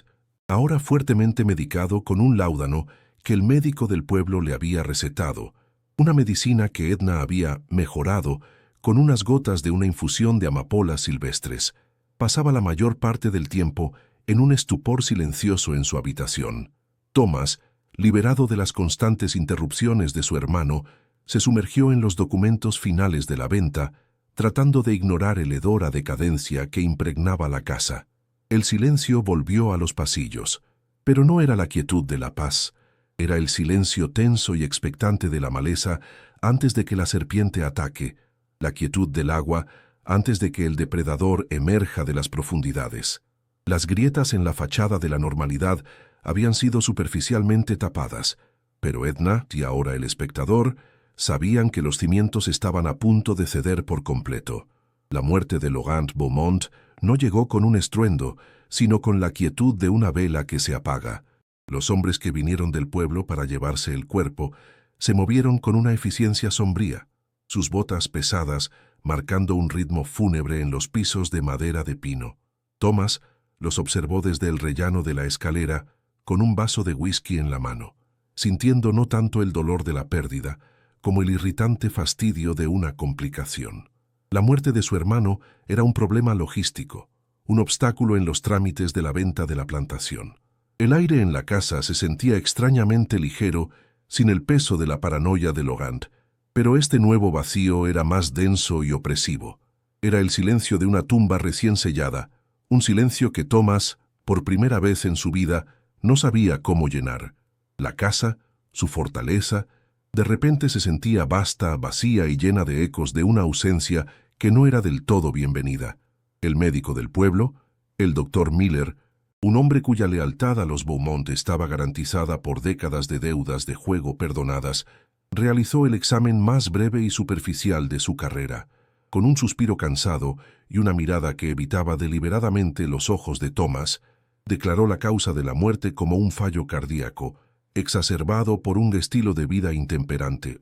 ahora fuertemente medicado con un láudano que el médico del pueblo le había recetado, una medicina que Edna había mejorado con unas gotas de una infusión de amapolas silvestres, pasaba la mayor parte del tiempo en un estupor silencioso en su habitación. Thomas, liberado de las constantes interrupciones de su hermano, se sumergió en los documentos finales de la venta, tratando de ignorar el hedor a decadencia que impregnaba la casa. El silencio volvió a los pasillos, pero no era la quietud de la paz, era el silencio tenso y expectante de la maleza antes de que la serpiente ataque, la quietud del agua antes de que el depredador emerja de las profundidades. Las grietas en la fachada de la normalidad habían sido superficialmente tapadas, pero Edna, y ahora el espectador, sabían que los cimientos estaban a punto de ceder por completo. La muerte de Laurent Beaumont no llegó con un estruendo, sino con la quietud de una vela que se apaga. Los hombres que vinieron del pueblo para llevarse el cuerpo se movieron con una eficiencia sombría, sus botas pesadas marcando un ritmo fúnebre en los pisos de madera de pino. Thomas los observó desde el rellano de la escalera con un vaso de whisky en la mano, sintiendo no tanto el dolor de la pérdida como el irritante fastidio de una complicación. La muerte de su hermano era un problema logístico, un obstáculo en los trámites de la venta de la plantación. El aire en la casa se sentía extrañamente ligero sin el peso de la paranoia de Laurent, pero este nuevo vacío era más denso y opresivo. Era el silencio de una tumba recién sellada, un silencio que Thomas, por primera vez en su vida, no sabía cómo llenar. La casa, su fortaleza, de repente se sentía vasta, vacía y llena de ecos de una ausencia que no era del todo bienvenida. El médico del pueblo, el doctor Miller, un hombre cuya lealtad a los Beaumont estaba garantizada por décadas de deudas de juego perdonadas, realizó el examen más breve y superficial de su carrera. Con un suspiro cansado y una mirada que evitaba deliberadamente los ojos de Thomas, declaró la causa de la muerte como un fallo cardíaco, exacerbado por un estilo de vida intemperante.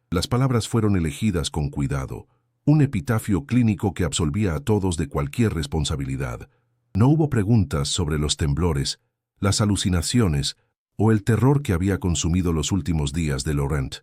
Las palabras fueron elegidas con cuidado, un epitafio clínico que absolvía a todos de cualquier responsabilidad. No hubo preguntas sobre los temblores, las alucinaciones o el terror que había consumido los últimos días de Laurent.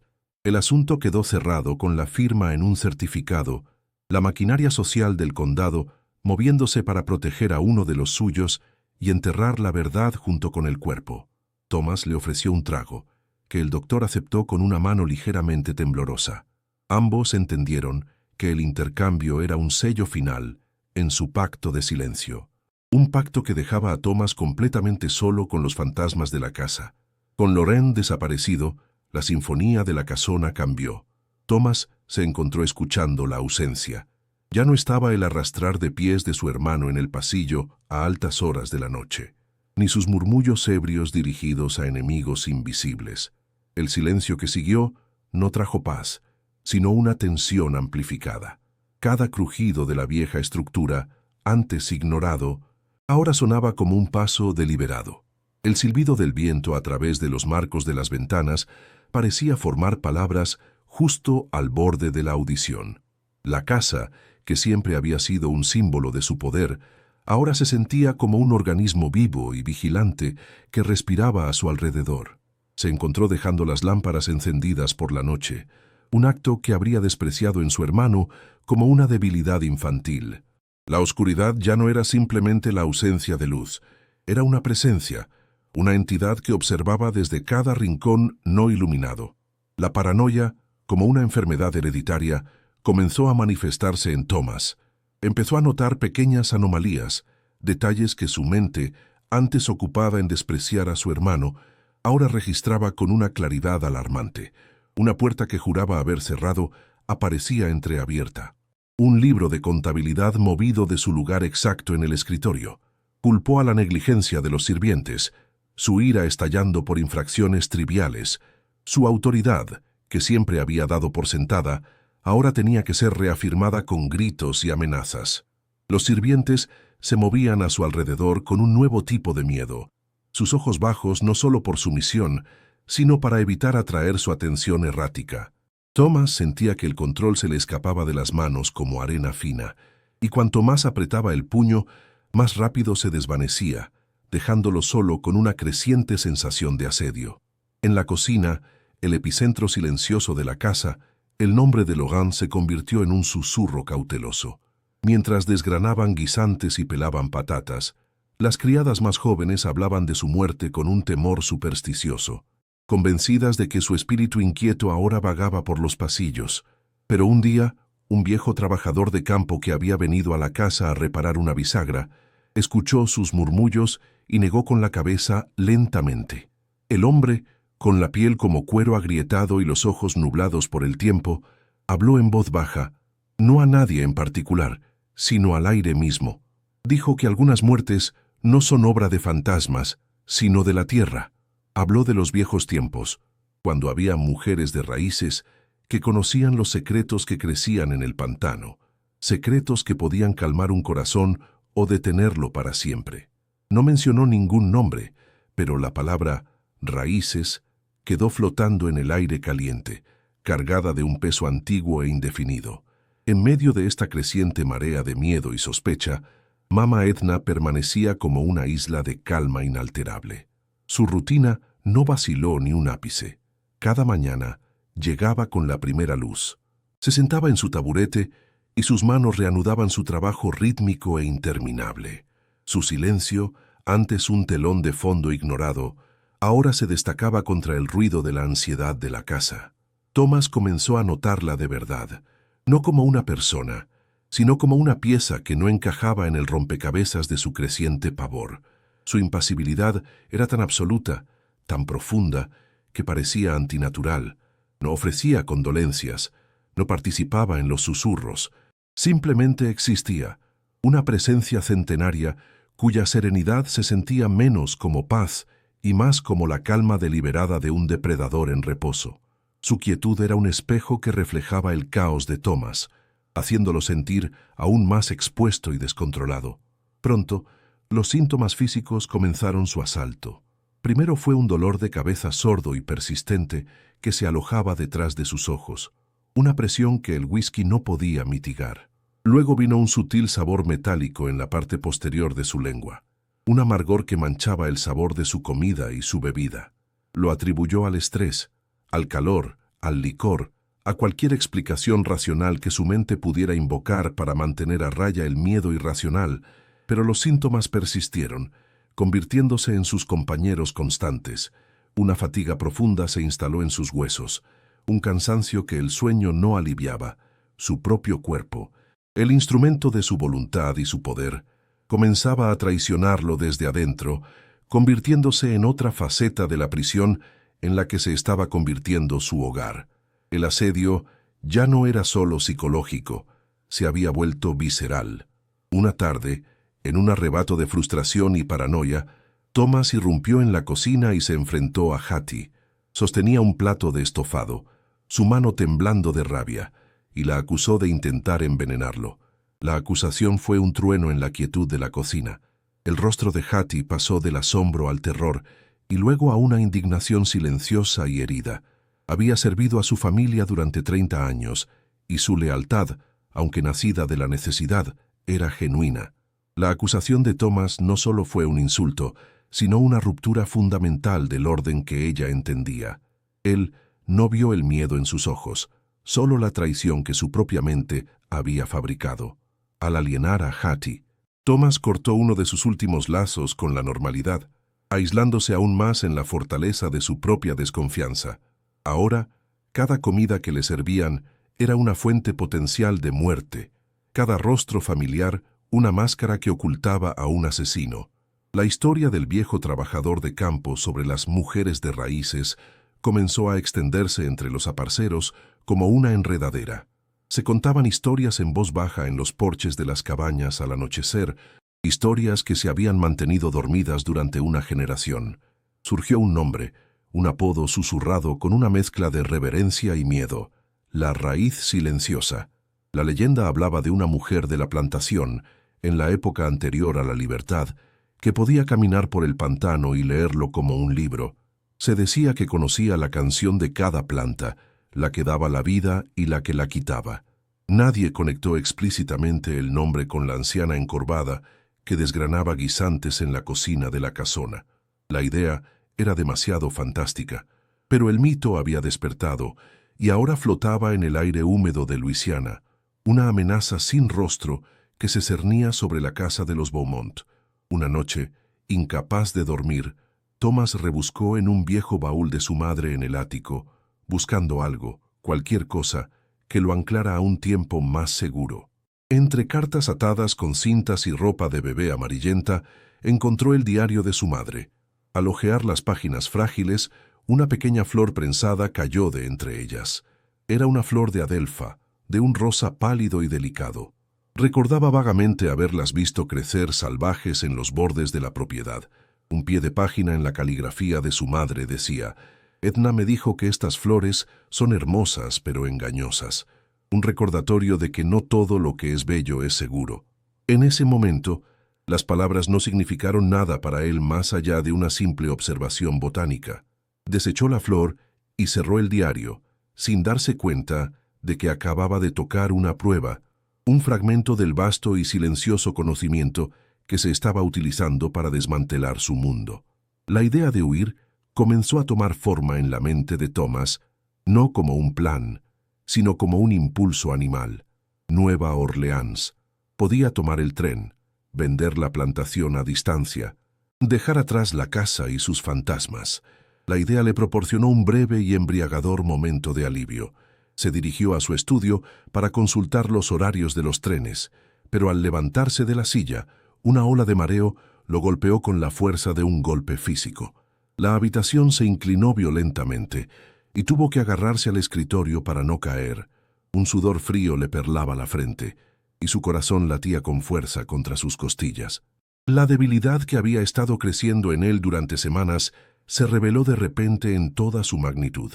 El asunto quedó cerrado con la firma en un certificado, la maquinaria social del condado moviéndose para proteger a uno de los suyos y enterrar la verdad junto con el cuerpo. Thomas le ofreció un trago, que el doctor aceptó con una mano ligeramente temblorosa. Ambos entendieron que el intercambio era un sello final en su pacto de silencio. Un pacto que dejaba a Thomas completamente solo con los fantasmas de la casa. Con Laurent desaparecido, la sinfonía de la casona cambió. Thomas se encontró escuchando la ausencia. Ya no estaba el arrastrar de pies de su hermano en el pasillo a altas horas de la noche, ni sus murmullos ebrios dirigidos a enemigos invisibles. El silencio que siguió no trajo paz, sino una tensión amplificada. Cada crujido de la vieja estructura, antes ignorado, ahora sonaba como un paso deliberado. El silbido del viento a través de los marcos de las ventanas parecía formar palabras justo al borde de la audición. La casa, que siempre había sido un símbolo de su poder, ahora se sentía como un organismo vivo y vigilante que respiraba a su alrededor. Se encontró dejando las lámparas encendidas por la noche, un acto que habría despreciado en su hermano como una debilidad infantil. La oscuridad ya no era simplemente la ausencia de luz, era una presencia, una entidad que observaba desde cada rincón no iluminado. La paranoia, como una enfermedad hereditaria, comenzó a manifestarse en Thomas. Empezó a notar pequeñas anomalías, detalles que su mente, antes ocupada en despreciar a su hermano, ahora registraba con una claridad alarmante. Una puerta que juraba haber cerrado aparecía entreabierta. Un libro de contabilidad movido de su lugar exacto en el escritorio. Culpó a la negligencia de los sirvientes, su ira estallando por infracciones triviales. Su autoridad, que siempre había dado por sentada, ahora tenía que ser reafirmada con gritos y amenazas. Los sirvientes se movían a su alrededor con un nuevo tipo de miedo, sus ojos bajos no solo por su misión, sino para evitar atraer su atención errática. Thomas sentía que el control se le escapaba de las manos como arena fina, y cuanto más apretaba el puño, más rápido se desvanecía, dejándolo solo con una creciente sensación de asedio. En la cocina, el epicentro silencioso de la casa, el nombre de Laurent se convirtió en un susurro cauteloso. Mientras desgranaban guisantes y pelaban patatas, las criadas más jóvenes hablaban de su muerte con un temor supersticioso, convencidas de que su espíritu inquieto ahora vagaba por los pasillos. Pero un día, un viejo trabajador de campo que había venido a la casa a reparar una bisagra, escuchó sus murmullos y negó con la cabeza lentamente. El hombre, con la piel como cuero agrietado y los ojos nublados por el tiempo, habló en voz baja, no a nadie en particular, sino al aire mismo. Dijo que algunas muertes no son obra de fantasmas, sino de la tierra. Habló de los viejos tiempos, cuando había mujeres de raíces que conocían los secretos que crecían en el pantano, secretos que podían calmar un corazón o detenerlo para siempre. No mencionó ningún nombre, pero la palabra raíces quedó flotando en el aire caliente, cargada de un peso antiguo e indefinido. En medio de esta creciente marea de miedo y sospecha, Mama Edna permanecía como una isla de calma inalterable. Su rutina no vaciló ni un ápice. Cada mañana llegaba con la primera luz. Se sentaba en su taburete y sus manos reanudaban su trabajo rítmico e interminable. Su silencio, antes un telón de fondo ignorado, ahora se destacaba contra el ruido de la ansiedad de la casa. Thomas comenzó a notarla de verdad, no como una persona, sino como una pieza que no encajaba en el rompecabezas de su creciente pavor. Su impasibilidad era tan absoluta, tan profunda, que parecía antinatural. No ofrecía condolencias, no participaba en los susurros. Simplemente existía, una presencia centenaria cuya serenidad se sentía menos como paz y más como la calma deliberada de un depredador en reposo. Su quietud era un espejo que reflejaba el caos de Thomas, haciéndolo sentir aún más expuesto y descontrolado. Pronto, los síntomas físicos comenzaron su asalto. Primero fue un dolor de cabeza sordo y persistente que se alojaba detrás de sus ojos, una presión que el whisky no podía mitigar. Luego vino un sutil sabor metálico en la parte posterior de su lengua, un amargor que manchaba el sabor de su comida y su bebida. Lo atribuyó al estrés, al calor, al licor, a cualquier explicación racional que su mente pudiera invocar para mantener a raya el miedo irracional, pero los síntomas persistieron, convirtiéndose en sus compañeros constantes. Una fatiga profunda se instaló en sus huesos, un cansancio que el sueño no aliviaba, su propio cuerpo, el instrumento de su voluntad y su poder, comenzaba a traicionarlo desde adentro, convirtiéndose en otra faceta de la prisión en la que se estaba convirtiendo su hogar. El asedio ya no era solo psicológico, se había vuelto visceral. Una tarde, en un arrebato de frustración y paranoia, Thomas irrumpió en la cocina y se enfrentó a Hattie. Sostenía un plato de estofado, su mano temblando de rabia, y la acusó de intentar envenenarlo. La acusación fue un trueno en la quietud de la cocina. El rostro de Hattie pasó del asombro al terror y luego a una indignación silenciosa y herida. Había servido a su familia durante 30 años y su lealtad, aunque nacida de la necesidad, era genuina. La acusación de Thomas no solo fue un insulto, sino una ruptura fundamental del orden que ella entendía. Él no vio el miedo en sus ojos, solo la traición que su propia mente había fabricado. Al alienar a Hattie, Thomas cortó uno de sus últimos lazos con la normalidad, aislándose aún más en la fortaleza de su propia desconfianza. Ahora, cada comida que le servían era una fuente potencial de muerte, cada rostro familiar una máscara que ocultaba a un asesino. La historia del viejo trabajador de campo sobre las mujeres de raíces comenzó a extenderse entre los aparceros como una enredadera. Se contaban historias en voz baja en los porches de las cabañas al anochecer, historias que se habían mantenido dormidas durante una generación. Surgió un nombre, un apodo susurrado con una mezcla de reverencia y miedo: la raíz silenciosa. La leyenda hablaba de una mujer de la plantación, en la época anterior a la libertad, que podía caminar por el pantano y leerlo como un libro. Se decía que conocía la canción de cada planta, la que daba la vida y la que la quitaba. Nadie conectó explícitamente el nombre con la anciana encorvada que desgranaba guisantes en la cocina de la casona. La idea era demasiado fantástica, pero el mito había despertado y ahora flotaba en el aire húmedo de Luisiana, una amenaza sin rostro que se cernía sobre la casa de los Beaumont. Una noche, incapaz de dormir, Thomas rebuscó en un viejo baúl de su madre en el ático, buscando algo, cualquier cosa, que lo anclara a un tiempo más seguro. Entre cartas atadas con cintas y ropa de bebé amarillenta, encontró el diario de su madre. Al hojear las páginas frágiles, una pequeña flor prensada cayó de entre ellas. Era una flor de adelfa, de un rosa pálido y delicado. Recordaba vagamente haberlas visto crecer salvajes en los bordes de la propiedad. Un pie de página en la caligrafía de su madre decía: Edna me dijo que estas flores son hermosas pero engañosas. Un recordatorio de que no todo lo que es bello es seguro. En ese momento, las palabras no significaron nada para él más allá de una simple observación botánica. Desechó la flor y cerró el diario, sin darse cuenta de que acababa de tocar una prueba, un fragmento del vasto y silencioso conocimiento que se estaba utilizando para desmantelar su mundo. La idea de huir comenzó a tomar forma en la mente de Thomas, no como un plan, sino como un impulso animal. Nueva Orleans. Podía tomar el tren, vender la plantación a distancia, dejar atrás la casa y sus fantasmas. La idea le proporcionó un breve y embriagador momento de alivio. Se dirigió a su estudio para consultar los horarios de los trenes, pero al levantarse de la silla, una ola de mareo lo golpeó con la fuerza de un golpe físico. La habitación se inclinó violentamente y tuvo que agarrarse al escritorio para no caer. Un sudor frío le perlaba la frente y su corazón latía con fuerza contra sus costillas. La debilidad que había estado creciendo en él durante semanas se reveló de repente en toda su magnitud.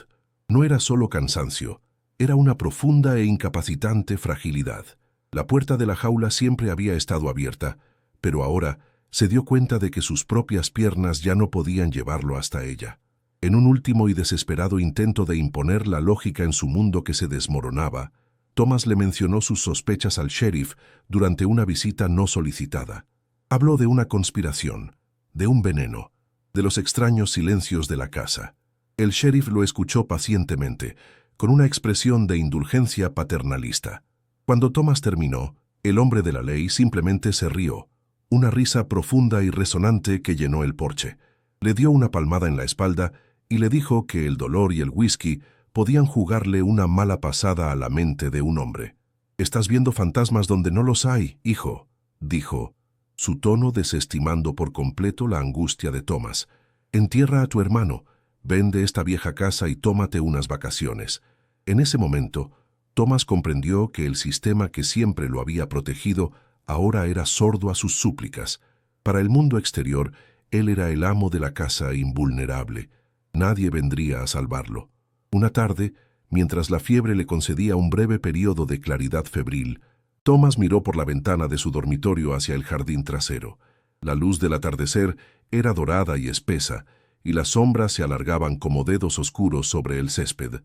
No era solo cansancio, era una profunda e incapacitante fragilidad. La puerta de la jaula siempre había estado abierta, pero ahora se dio cuenta de que sus propias piernas ya no podían llevarlo hasta ella. En un último y desesperado intento de imponer la lógica en su mundo que se desmoronaba, Thomas le mencionó sus sospechas al sheriff durante una visita no solicitada. Habló de una conspiración, de un veneno, de los extraños silencios de la casa. El sheriff lo escuchó pacientemente, con una expresión de indulgencia paternalista. Cuando Thomas terminó, el hombre de la ley simplemente se rió, una risa profunda y resonante que llenó el porche. Le dio una palmada en la espalda y le dijo que el dolor y el whisky podían jugarle una mala pasada a la mente de un hombre. «Estás viendo fantasmas donde no los hay, hijo», dijo, su tono desestimando por completo la angustia de Thomas. «Entierra a tu hermano, vende esta vieja casa y tómate unas vacaciones». En ese momento, Thomas comprendió que el sistema que siempre lo había protegido ahora era sordo a sus súplicas. Para el mundo exterior, él era el amo de la casa invulnerable. Nadie vendría a salvarlo. Una tarde, mientras la fiebre le concedía un breve periodo de claridad febril, Thomas miró por la ventana de su dormitorio hacia el jardín trasero. La luz del atardecer era dorada y espesa, y las sombras se alargaban como dedos oscuros sobre el césped.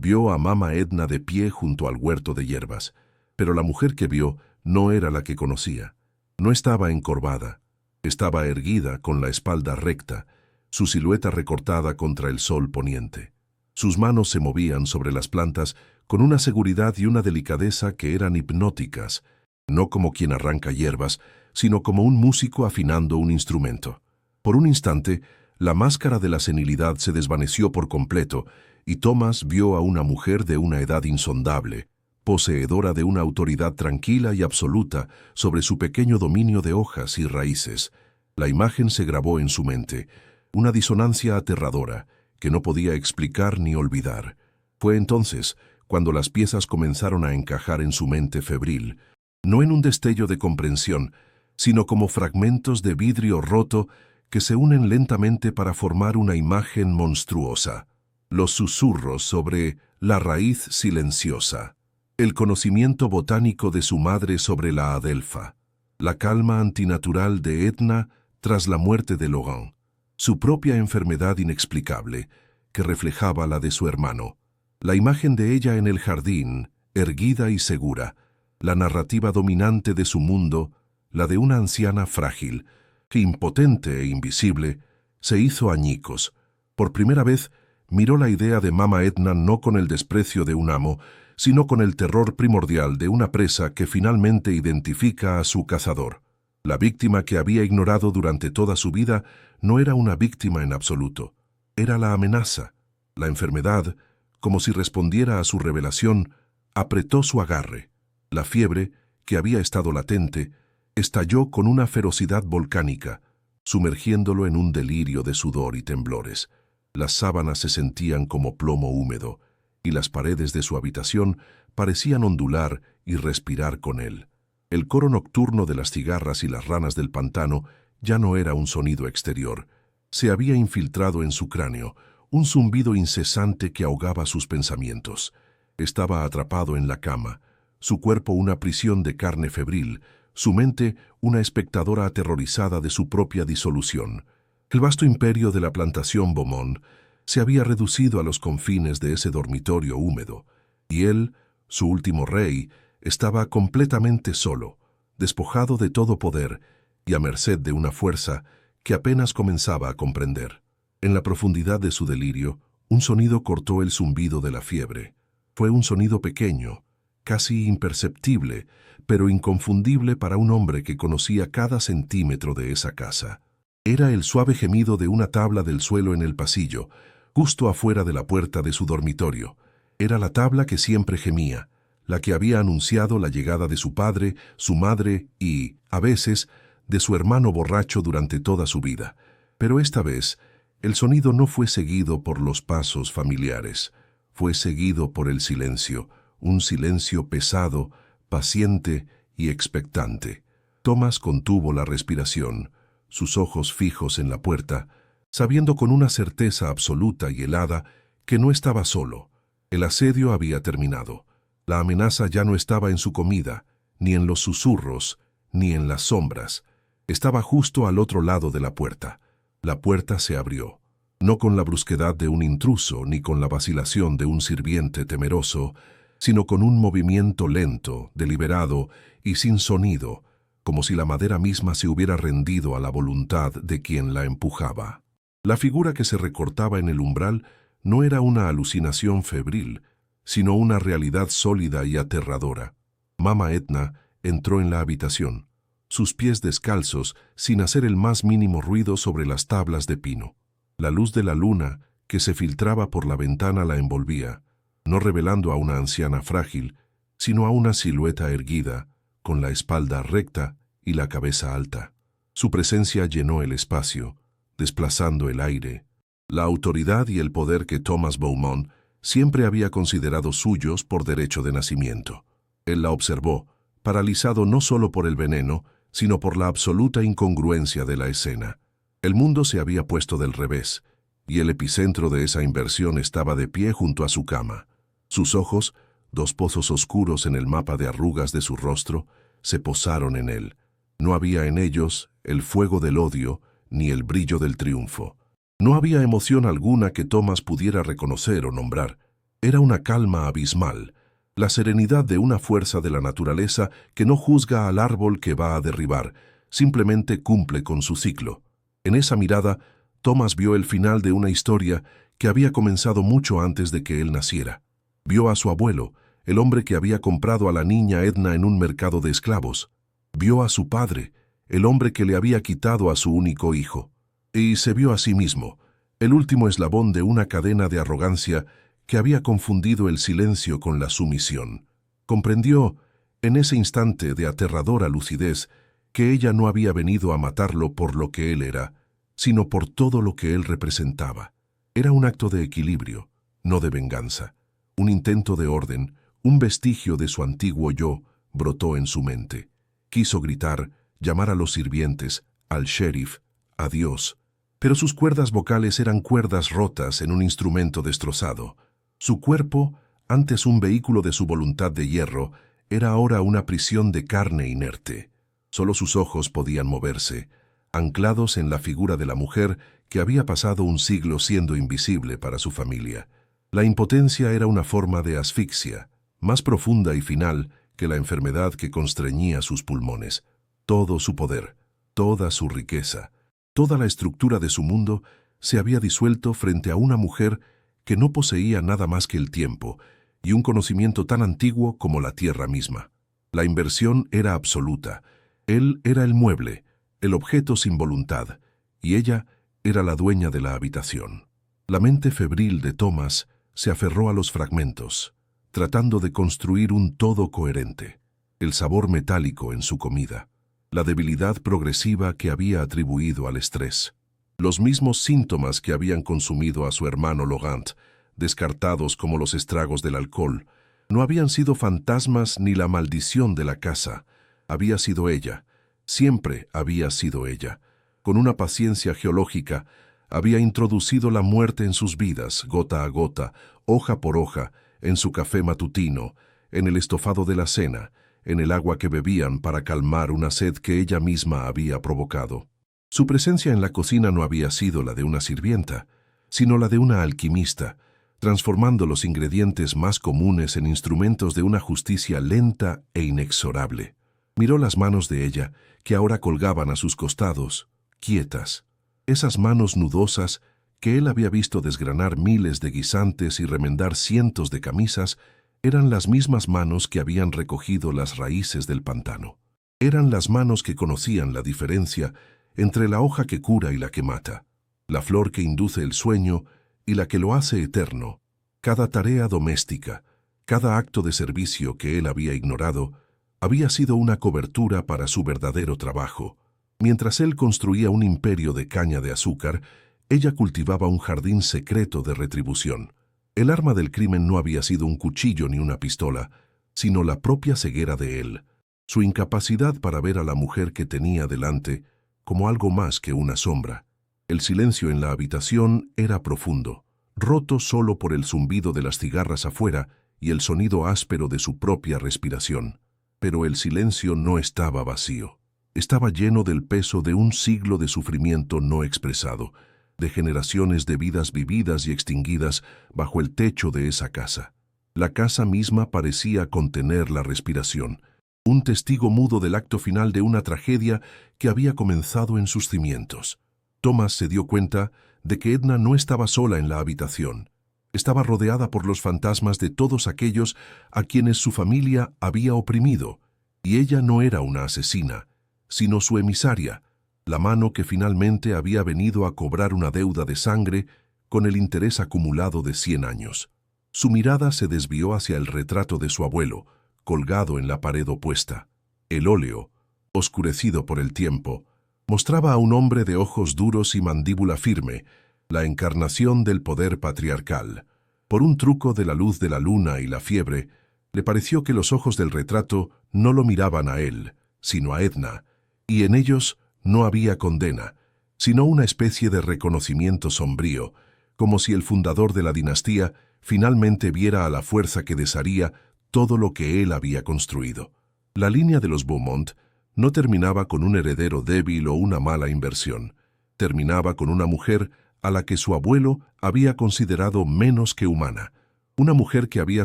Vio a Mama Edna de pie junto al huerto de hierbas, pero la mujer que vio no era la que conocía. No estaba encorvada, estaba erguida con la espalda recta, su silueta recortada contra el sol poniente. Sus manos se movían sobre las plantas con una seguridad y una delicadeza que eran hipnóticas, no como quien arranca hierbas, sino como un músico afinando un instrumento. Por un instante, la máscara de la senilidad se desvaneció por completo y Thomas vio a una mujer de una edad insondable, poseedora de una autoridad tranquila y absoluta sobre su pequeño dominio de hojas y raíces. La imagen se grabó en su mente, una disonancia aterradora que no podía explicar ni olvidar. Fue entonces cuando las piezas comenzaron a encajar en su mente febril, no en un destello de comprensión, sino como fragmentos de vidrio roto que se unen lentamente para formar una imagen monstruosa. Los susurros sobre la raíz silenciosa, el conocimiento botánico de su madre sobre la adelfa, la calma antinatural de Edna tras la muerte de Laurent, su propia enfermedad inexplicable, que reflejaba la de su hermano, la imagen de ella en el jardín, erguida y segura, la narrativa dominante de su mundo, la de una anciana frágil, que impotente e invisible, se hizo añicos. Por primera vez, miró la idea de Mama Edna no con el desprecio de un amo, sino con el terror primordial de una presa que finalmente identifica a su cazador. La víctima que había ignorado durante toda su vida no era una víctima en absoluto. Era la amenaza. La enfermedad, como si respondiera a su revelación, apretó su agarre. La fiebre, que había estado latente, estalló con una ferocidad volcánica, sumergiéndolo en un delirio de sudor y temblores. Las sábanas se sentían como plomo húmedo, y las paredes de su habitación parecían ondular y respirar con él. El coro nocturno de las cigarras y las ranas del pantano ya no era un sonido exterior. Se había infiltrado en su cráneo, un zumbido incesante que ahogaba sus pensamientos. Estaba atrapado en la cama, su cuerpo una prisión de carne febril, su mente una espectadora aterrorizada de su propia disolución. El vasto imperio de la plantación Beaumont se había reducido a los confines de ese dormitorio húmedo, y él, su último rey, estaba completamente solo, despojado de todo poder y a merced de una fuerza que apenas comenzaba a comprender. En la profundidad de su delirio, un sonido cortó el zumbido de la fiebre. Fue un sonido pequeño, casi imperceptible, pero inconfundible para un hombre que conocía cada centímetro de esa casa. Era el suave gemido de una tabla del suelo en el pasillo, justo afuera de la puerta de su dormitorio. Era la tabla que siempre gemía, la que había anunciado la llegada de su padre, su madre y, a veces, de su hermano borracho durante toda su vida. Pero esta vez, el sonido no fue seguido por los pasos familiares, fue seguido por el silencio, un silencio pesado, paciente y expectante. Thomas contuvo la respiración, sus ojos fijos en la puerta, sabiendo con una certeza absoluta y helada que no estaba solo. El asedio había terminado. La amenaza ya no estaba en su comida, ni en los susurros, ni en las sombras. Estaba justo al otro lado de la puerta. La puerta se abrió, no con la brusquedad de un intruso ni con la vacilación de un sirviente temeroso, sino con un movimiento lento, deliberado y sin sonido, como si la madera misma se hubiera rendido a la voluntad de quien la empujaba. La figura que se recortaba en el umbral no era una alucinación febril, sino una realidad sólida y aterradora. Mama Edna entró en la habitación, sus pies descalzos, sin hacer el más mínimo ruido sobre las tablas de pino. La luz de la luna, que se filtraba por la ventana, la envolvía, no revelando a una anciana frágil, sino a una silueta erguida, con la espalda recta y la cabeza alta. Su presencia llenó el espacio, desplazando el aire. La autoridad y el poder que Thomas Beaumont siempre había considerado suyos por derecho de nacimiento. Él la observó, paralizado no solo por el veneno, sino por la absoluta incongruencia de la escena. El mundo se había puesto del revés, y el epicentro de esa inversión estaba de pie junto a su cama. Sus ojos, dos pozos oscuros en el mapa de arrugas de su rostro, se posaron en él. No había en ellos el fuego del odio ni el brillo del triunfo. No había emoción alguna que Thomas pudiera reconocer o nombrar. Era una calma abismal, la serenidad de una fuerza de la naturaleza que no juzga al árbol que va a derribar, simplemente cumple con su ciclo. En esa mirada, Thomas vio el final de una historia que había comenzado mucho antes de que él naciera. Vio a su abuelo, el hombre que había comprado a la niña Edna en un mercado de esclavos. Vio a su padre, el hombre que le había quitado a su único hijo. Y se vio a sí mismo, el último eslabón de una cadena de arrogancia que había confundido el silencio con la sumisión. Comprendió, en ese instante de aterradora lucidez, que ella no había venido a matarlo por lo que él era, sino por todo lo que él representaba. Era un acto de equilibrio, no de venganza. Un intento de orden, un vestigio de su antiguo yo, brotó en su mente. Quiso gritar, llamar a los sirvientes, al sheriff, a Dios, pero sus cuerdas vocales eran cuerdas rotas en un instrumento destrozado. Su cuerpo, antes un vehículo de su voluntad de hierro, era ahora una prisión de carne inerte. Solo sus ojos podían moverse, anclados en la figura de la mujer que había pasado un siglo siendo invisible para su familia. La impotencia era una forma de asfixia, más profunda y final que la enfermedad que constreñía sus pulmones. Todo su poder, toda su riqueza, toda la estructura de su mundo se había disuelto frente a una mujer que no poseía nada más que el tiempo y un conocimiento tan antiguo como la tierra misma. La inversión era absoluta. Él era el mueble, el objeto sin voluntad, y ella era la dueña de la habitación. La mente febril de Thomas se aferró a los fragmentos, tratando de construir un todo coherente. El sabor metálico en su comida, la debilidad progresiva que había atribuido al estrés, los mismos síntomas que habían consumido a su hermano Logant, descartados como los estragos del alcohol, no habían sido fantasmas ni la maldición de la casa. Había sido ella, siempre había sido ella. Con una paciencia geológica, había introducido la muerte en sus vidas, gota a gota, hoja por hoja, en su café matutino, en el estofado de la cena, en el agua que bebían para calmar una sed que ella misma había provocado. Su presencia en la cocina no había sido la de una sirvienta, sino la de una alquimista, transformando los ingredientes más comunes en instrumentos de una justicia lenta e inexorable. Miró las manos de ella, que ahora colgaban a sus costados, quietas. Esas manos nudosas que él había visto desgranar miles de guisantes y remendar cientos de camisas, eran las mismas manos que habían recogido las raíces del pantano. Eran las manos que conocían la diferencia entre la hoja que cura y la que mata, la flor que induce el sueño y la que lo hace eterno. Cada tarea doméstica, cada acto de servicio que él había ignorado, había sido una cobertura para su verdadero trabajo. Mientras él construía un imperio de caña de azúcar, ella cultivaba un jardín secreto de retribución. El arma del crimen no había sido un cuchillo ni una pistola, sino la propia ceguera de él, su incapacidad para ver a la mujer que tenía delante como algo más que una sombra. El silencio en la habitación era profundo, roto solo por el zumbido de las cigarras afuera y el sonido áspero de su propia respiración. Pero el silencio no estaba vacío. Estaba lleno del peso de un siglo de sufrimiento no expresado, de generaciones de vidas vividas y extinguidas bajo el techo de esa casa. La casa misma parecía contener la respiración, un testigo mudo del acto final de una tragedia que había comenzado en sus cimientos. Thomas se dio cuenta de que Edna no estaba sola en la habitación. Estaba rodeada por los fantasmas de todos aquellos a quienes su familia había oprimido, y ella no era una asesina, sino su emisaria, la mano que finalmente había venido a cobrar una deuda de sangre con el interés acumulado de 100 años. Su mirada se desvió hacia el retrato de su abuelo, colgado en la pared opuesta. El óleo, oscurecido por el tiempo, mostraba a un hombre de ojos duros y mandíbula firme, la encarnación del poder patriarcal. Por un truco de la luz de la luna y la fiebre, le pareció que los ojos del retrato no lo miraban a él, sino a Edna, y en ellos no había condena, sino una especie de reconocimiento sombrío, como si el fundador de la dinastía finalmente viera a la fuerza que desharía todo lo que él había construido. La línea de los Beaumont no terminaba con un heredero débil o una mala inversión. Terminaba con una mujer a la que su abuelo había considerado menos que humana, una mujer que había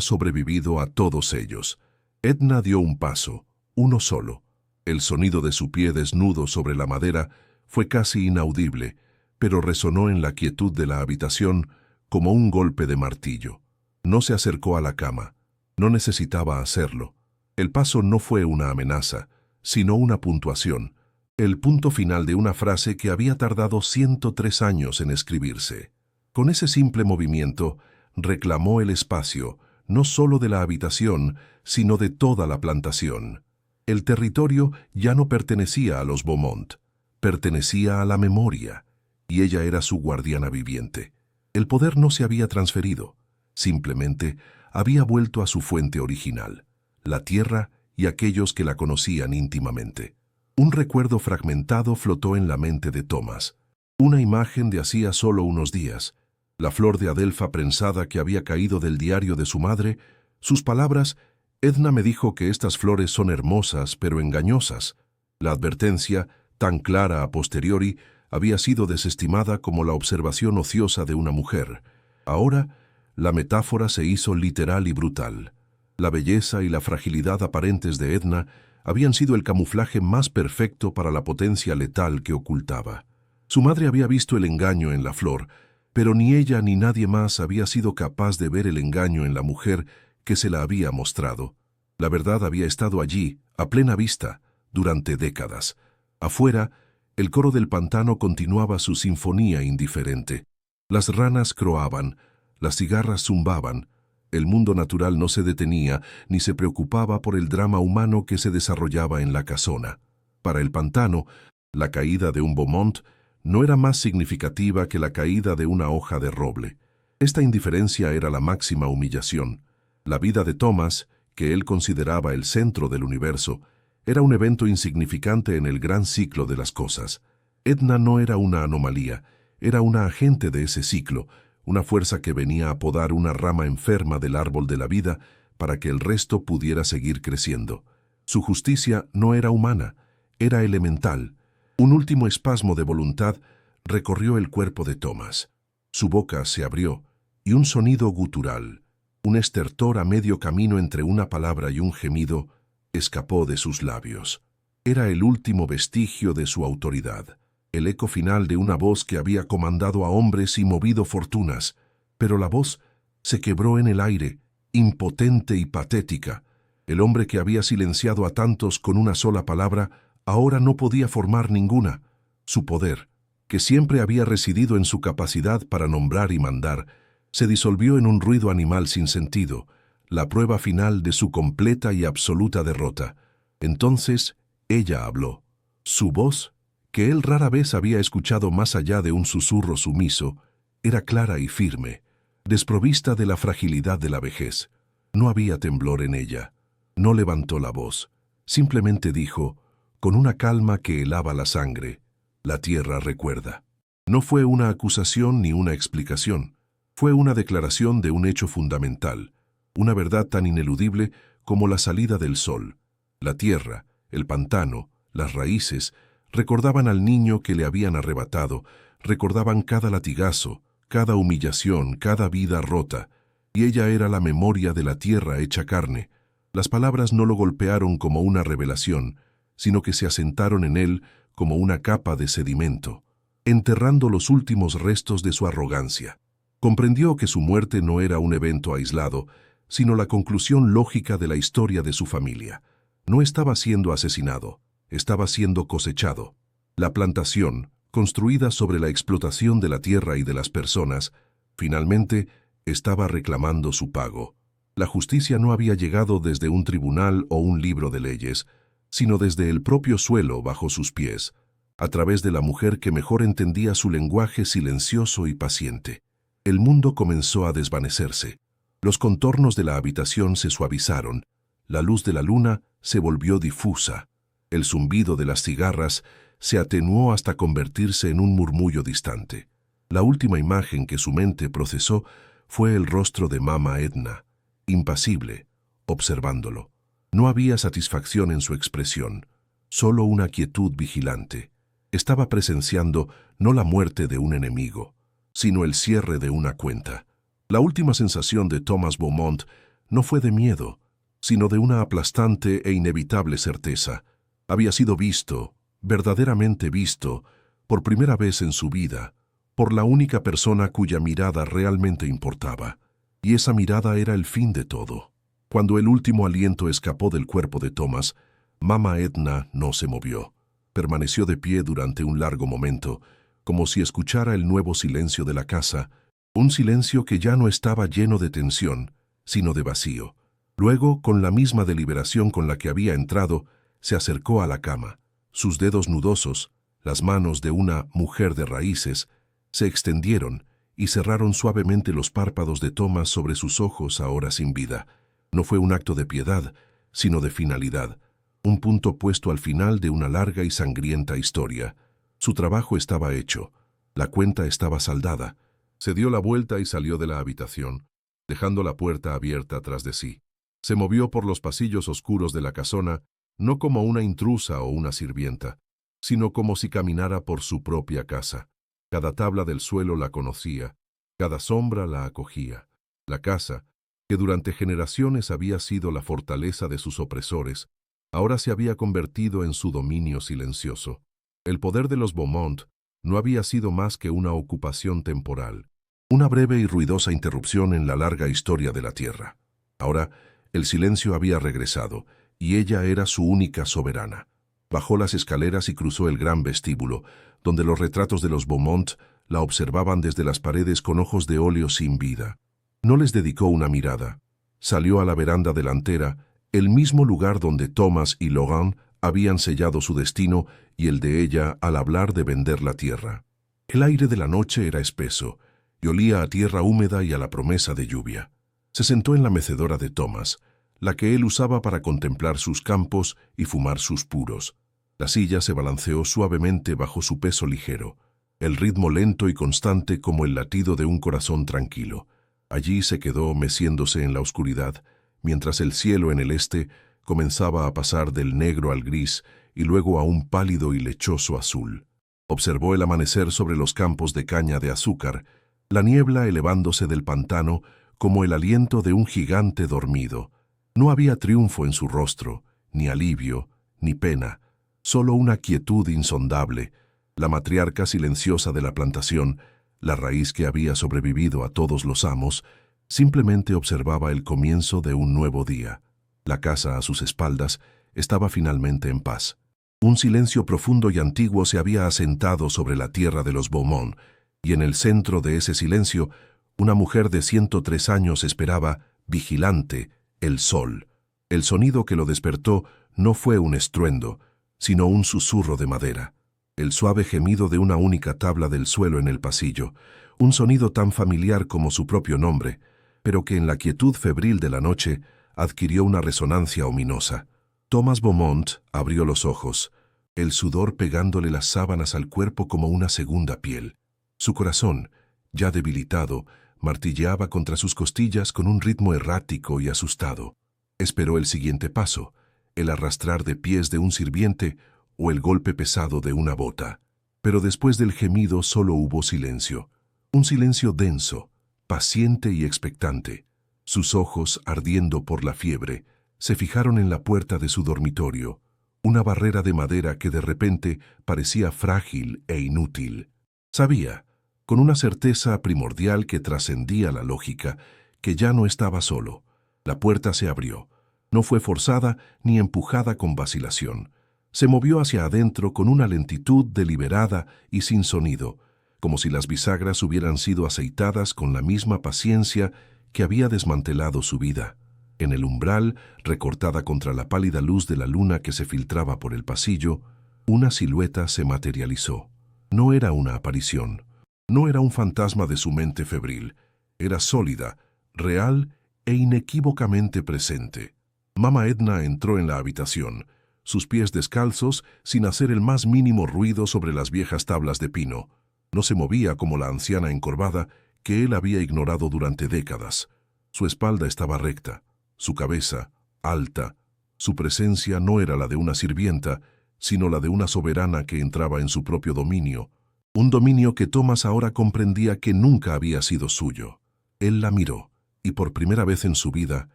sobrevivido a todos ellos. Edna dio un paso, uno solo. El sonido de su pie desnudo sobre la madera fue casi inaudible, pero resonó en la quietud de la habitación como un golpe de martillo. No se acercó a la cama. No necesitaba hacerlo. El paso no fue una amenaza, sino una puntuación, el punto final de una frase que había tardado 103 años en escribirse. Con ese simple movimiento, reclamó el espacio, no solo de la habitación, sino de toda la plantación. El territorio ya no pertenecía a los Beaumont, pertenecía a la memoria, y ella era su guardiana viviente. El poder no se había transferido, simplemente había vuelto a su fuente original, la tierra y aquellos que la conocían íntimamente. Un recuerdo fragmentado flotó en la mente de Thomas, una imagen de hacía solo unos días, la flor de adelfa prensada que había caído del diario de su madre, sus palabras: Edna me dijo que estas flores son hermosas pero engañosas. La advertencia, tan clara a posteriori, había sido desestimada como la observación ociosa de una mujer. Ahora, la metáfora se hizo literal y brutal. La belleza y la fragilidad aparentes de Edna habían sido el camuflaje más perfecto para la potencia letal que ocultaba. Su madre había visto el engaño en la flor, pero ni ella ni nadie más había sido capaz de ver el engaño en la mujer que se la había mostrado. La verdad había estado allí, a plena vista, durante décadas. Afuera, el coro del pantano continuaba su sinfonía indiferente. Las ranas croaban, las cigarras zumbaban. El mundo natural no se detenía ni se preocupaba por el drama humano que se desarrollaba en la casona. Para el pantano, la caída de un Beaumont no era más significativa que la caída de una hoja de roble. Esta indiferencia era la máxima humillación. La vida de Thomas, que él consideraba el centro del universo, era un evento insignificante en el gran ciclo de las cosas. Edna no era una anomalía, era una agente de ese ciclo, una fuerza que venía a podar una rama enferma del árbol de la vida para que el resto pudiera seguir creciendo. Su justicia no era humana, era elemental. Un último espasmo de voluntad recorrió el cuerpo de Thomas. Su boca se abrió, y un sonido gutural, un estertor a medio camino entre una palabra y un gemido, escapó de sus labios. Era el último vestigio de su autoridad, el eco final de una voz que había comandado a hombres y movido fortunas, pero la voz se quebró en el aire, impotente y patética. El hombre que había silenciado a tantos con una sola palabra, ahora no podía formar ninguna. Su poder, que siempre había residido en su capacidad para nombrar y mandar, se disolvió en un ruido animal sin sentido, la prueba final de su completa y absoluta derrota. Entonces, ella habló. Su voz, que él rara vez había escuchado más allá de un susurro sumiso, era clara y firme, desprovista de la fragilidad de la vejez. No había temblor en ella. No levantó la voz. Simplemente dijo, con una calma que helaba la sangre: la tierra recuerda. No fue una acusación ni una explicación. Fue una declaración de un hecho fundamental, una verdad tan ineludible como la salida del sol. La tierra, el pantano, las raíces, recordaban al niño que le habían arrebatado, recordaban cada latigazo, cada humillación, cada vida rota, y ella era la memoria de la tierra hecha carne, Las palabras no lo golpearon como una revelación, sino que se asentaron en él como una capa de sedimento, enterrando los últimos restos de su arrogancia. Comprendió que su muerte no era un evento aislado, sino la conclusión lógica de la historia de su familia. No estaba siendo asesinado, estaba siendo cosechado. La plantación, construida sobre la explotación de la tierra y de las personas, finalmente estaba reclamando su pago. La justicia no había llegado desde un tribunal o un libro de leyes, sino desde el propio suelo bajo sus pies, a través de la mujer que mejor entendía su lenguaje silencioso y paciente. El mundo comenzó a desvanecerse. Los contornos de la habitación se suavizaron, la luz de la luna se volvió difusa, el zumbido de las cigarras se atenuó hasta convertirse en un murmullo distante. La última imagen que su mente procesó fue el rostro de Mama Edna, impasible, observándolo. No había satisfacción en su expresión, solo una quietud vigilante. Estaba presenciando no la muerte de un enemigo, sino el cierre de una cuenta. La última sensación de Thomas Beaumont no fue de miedo, sino de una aplastante e inevitable certeza. Había sido visto, verdaderamente visto, por primera vez en su vida, por la única persona cuya mirada realmente importaba. Y esa mirada era el fin de todo. Cuando el último aliento escapó del cuerpo de Thomas, Mama Edna no se movió. Permaneció de pie durante un largo momento, como si escuchara el nuevo silencio de la casa, un silencio que ya no estaba lleno de tensión, sino de vacío. Luego, con la misma deliberación con la que había entrado, se acercó a la cama. Sus dedos nudosos, las manos de una mujer de raíces, se extendieron y cerraron suavemente los párpados de Thomas sobre sus ojos ahora sin vida. No fue un acto de piedad, sino de finalidad, un punto puesto al final de una larga y sangrienta historia. Su trabajo estaba hecho, la cuenta estaba saldada. Se dio la vuelta y salió de la habitación, dejando la puerta abierta tras de sí. Se movió por los pasillos oscuros de la casona, no como una intrusa o una sirvienta, sino como si caminara por su propia casa. Cada tabla del suelo la conocía, cada sombra la acogía. La casa, que durante generaciones había sido la fortaleza de sus opresores, ahora se había convertido en su dominio silencioso. El poder de los Beaumont no había sido más que una ocupación temporal, una breve y ruidosa interrupción en la larga historia de la tierra. Ahora, el silencio había regresado, y ella era su única soberana. Bajó las escaleras y cruzó el gran vestíbulo, donde los retratos de los Beaumont la observaban desde las paredes con ojos de óleo sin vida. No les dedicó una mirada. Salió a la veranda delantera, el mismo lugar donde Thomas y Laurent habían sellado su destino y el de ella al hablar de vender la tierra. El aire de la noche era espeso, y olía a tierra húmeda y a la promesa de lluvia. Se sentó en la mecedora de Thomas, la que él usaba para contemplar sus campos y fumar sus puros. La silla se balanceó suavemente bajo su peso ligero, el ritmo lento y constante como el latido de un corazón tranquilo. Allí se quedó meciéndose en la oscuridad, mientras el cielo en el este comenzaba a pasar del negro al gris y luego a un pálido y lechoso azul. Observó el amanecer sobre los campos de caña de azúcar, la niebla elevándose del pantano como el aliento de un gigante dormido. No había triunfo en su rostro, ni alivio, ni pena, solo una quietud insondable, la matriarca silenciosa de la plantación, la raíz que había sobrevivido a todos los amos, simplemente observaba el comienzo de un nuevo día. La casa a sus espaldas estaba finalmente en paz. Un silencio profundo y antiguo se había asentado sobre la tierra de los Beaumont, y en el centro de ese silencio, una mujer de 103 años esperaba, vigilante, el sol. El sonido que lo despertó no fue un estruendo, sino un susurro de madera, el suave gemido de una única tabla del suelo en el pasillo, un sonido tan familiar como su propio nombre, pero que en la quietud febril de la noche adquirió una resonancia ominosa. Thomas Beaumont abrió los ojos, el sudor pegándole las sábanas al cuerpo como una segunda piel. Su corazón, ya debilitado, martilleaba contra sus costillas con un ritmo errático y asustado. Esperó el siguiente paso, el arrastrar de pies de un sirviente o el golpe pesado de una bota. Pero después del gemido solo hubo silencio, un silencio denso, paciente y expectante. Sus ojos, ardiendo por la fiebre, Se fijaron en la puerta de su dormitorio, una barrera de madera que de repente parecía frágil e inútil. Sabía, con una certeza primordial que trascendía la lógica, que ya no estaba solo. La puerta se abrió. No fue forzada ni empujada con vacilación. Se movió hacia adentro con una lentitud deliberada y sin sonido, como si las bisagras hubieran sido aceitadas con la misma paciencia que había desmantelado su vida. En el umbral, recortada contra la pálida luz de la luna que se filtraba por el pasillo, una silueta se materializó. No era una aparición, no era un fantasma de su mente febril, era sólida, real e inequívocamente presente. Mama Edna entró en la habitación, sus pies descalzos, sin hacer el más mínimo ruido sobre las viejas tablas de pino. No se movía como la anciana encorvada que él había ignorado durante décadas. Su espalda estaba recta, su cabeza alta. Su presencia no era la de una sirvienta, sino la de una soberana que entraba en su propio dominio, un dominio que Thomas ahora comprendía que nunca había sido suyo. Él la miró, y por primera vez en su vida,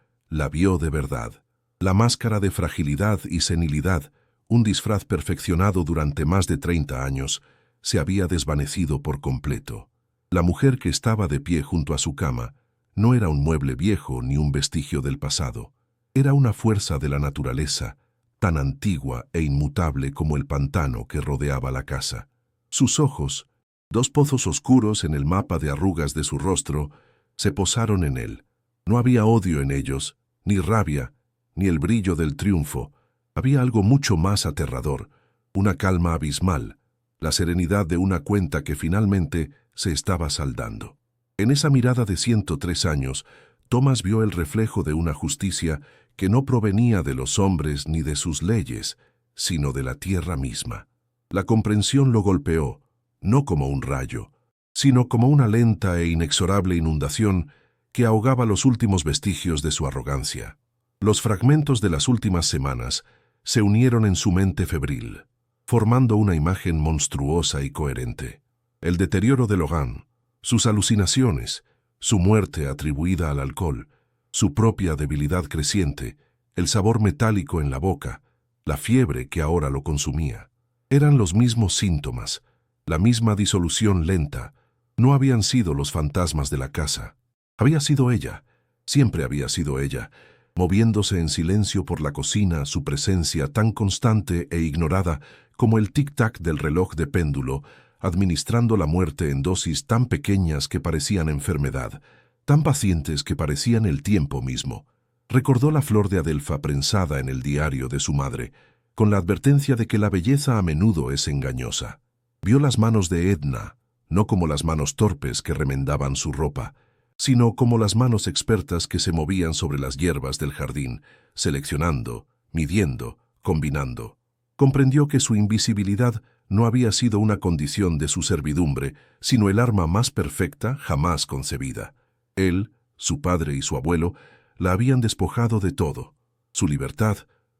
la vio de verdad. La máscara de fragilidad y senilidad, un disfraz perfeccionado durante más de 30 años, se había desvanecido por completo. La mujer que estaba de pie junto a su cama no era un mueble viejo ni un vestigio del pasado. Era una fuerza de la naturaleza, tan antigua e inmutable como el pantano que rodeaba la casa. Sus ojos, dos pozos oscuros en el mapa de arrugas de su rostro, se posaron en él. No había odio en ellos, ni rabia, ni el brillo del triunfo. Había algo mucho más aterrador, una calma abismal, la serenidad de una cuenta que finalmente se estaba saldando. En esa mirada de 103 años, Thomas vio el reflejo de una justicia que no provenía de los hombres ni de sus leyes, sino de la tierra misma. La comprensión lo golpeó, no como un rayo, sino como una lenta e inexorable inundación que ahogaba los últimos vestigios de su arrogancia. Los fragmentos de las últimas semanas se unieron en su mente febril, formando una imagen monstruosa y coherente. El deterioro de Logan, sus alucinaciones, su muerte atribuida al alcohol, su propia debilidad creciente, el sabor metálico en la boca, la fiebre que ahora lo consumía. Eran los mismos síntomas, la misma disolución lenta. No habían sido los fantasmas de la casa. Había sido ella, siempre había sido ella, moviéndose en silencio por la cocina, su presencia tan constante e ignorada como el tic-tac del reloj de péndulo, administrando la muerte en dosis tan pequeñas que parecían enfermedad, tan pacientes que parecían el tiempo mismo. Recordó la flor de adelfa prensada en el diario de su madre, con la advertencia de que la belleza a menudo es engañosa. Vio las manos de Edna, no como las manos torpes que remendaban su ropa, sino como las manos expertas que se movían sobre las hierbas del jardín, seleccionando, midiendo, combinando. Comprendió que su invisibilidad no había sido una condición de su servidumbre, sino el arma más perfecta jamás concebida. Él, su padre y su abuelo la habían despojado de todo, su libertad,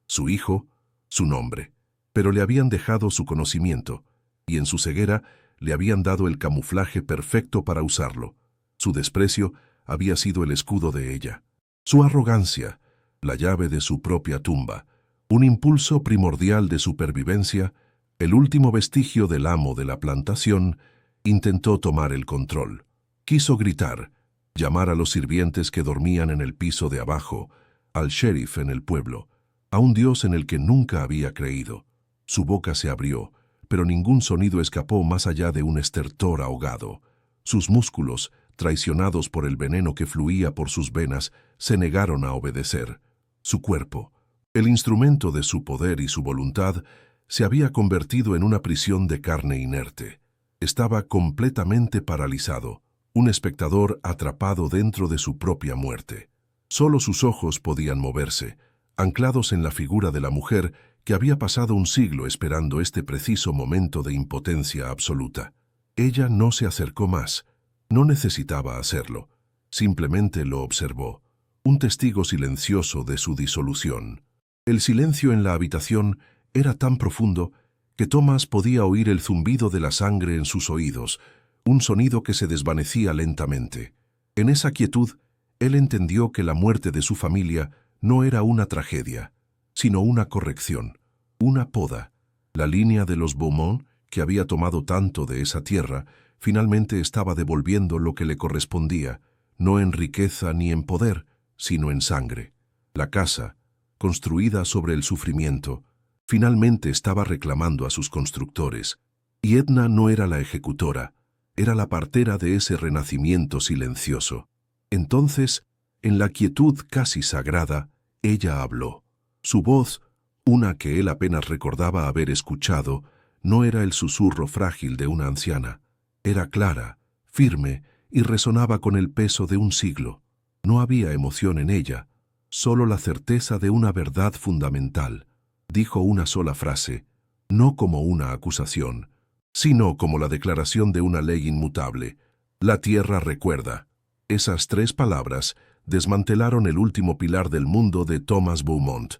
su hijo, su nombre, pero le habían dejado su conocimiento, y en su ceguera le habían dado el camuflaje perfecto para usarlo. Su desprecio había sido el escudo de ella, su arrogancia, la llave de su propia tumba, un impulso primordial de supervivencia. El último vestigio del amo de la plantación intentó tomar el control. Quiso gritar, llamar a los sirvientes que dormían en el piso de abajo, al sheriff en el pueblo, a un Dios en el que nunca había creído. Su boca se abrió, pero ningún sonido escapó más allá de un estertor ahogado. Sus músculos, traicionados por el veneno que fluía por sus venas, se negaron a obedecer. Su cuerpo, el instrumento de su poder y su voluntad, se había convertido en una prisión de carne inerte. Estaba completamente paralizado, un espectador atrapado dentro de su propia muerte. Solo sus ojos podían moverse, anclados en la figura de la mujer que había pasado un siglo esperando este preciso momento de impotencia absoluta. Ella no se acercó más, no necesitaba hacerlo, simplemente lo observó, un testigo silencioso de su disolución. El silencio en la habitación era tan profundo que Thomas podía oír el zumbido de la sangre en sus oídos, un sonido que se desvanecía lentamente. En esa quietud, él entendió que la muerte de su familia no era una tragedia, sino una corrección, una poda. La línea de los Beaumont, que había tomado tanto de esa tierra, finalmente estaba devolviendo lo que le correspondía, no en riqueza ni en poder, sino en sangre. La casa, construida sobre el sufrimiento, finalmente estaba reclamando a sus constructores, y Edna no era la ejecutora, era la partera de ese renacimiento silencioso. Entonces, en la quietud casi sagrada, ella habló. Su voz, una que él apenas recordaba haber escuchado, no era el susurro frágil de una anciana. Era clara, firme y resonaba con el peso de un siglo. No había emoción en ella, solo la certeza de una verdad fundamental. Dijo una sola frase, no como una acusación, sino como la declaración de una ley inmutable. La tierra recuerda. Esas 3 palabras desmantelaron el último pilar del mundo de Thomas Beaumont.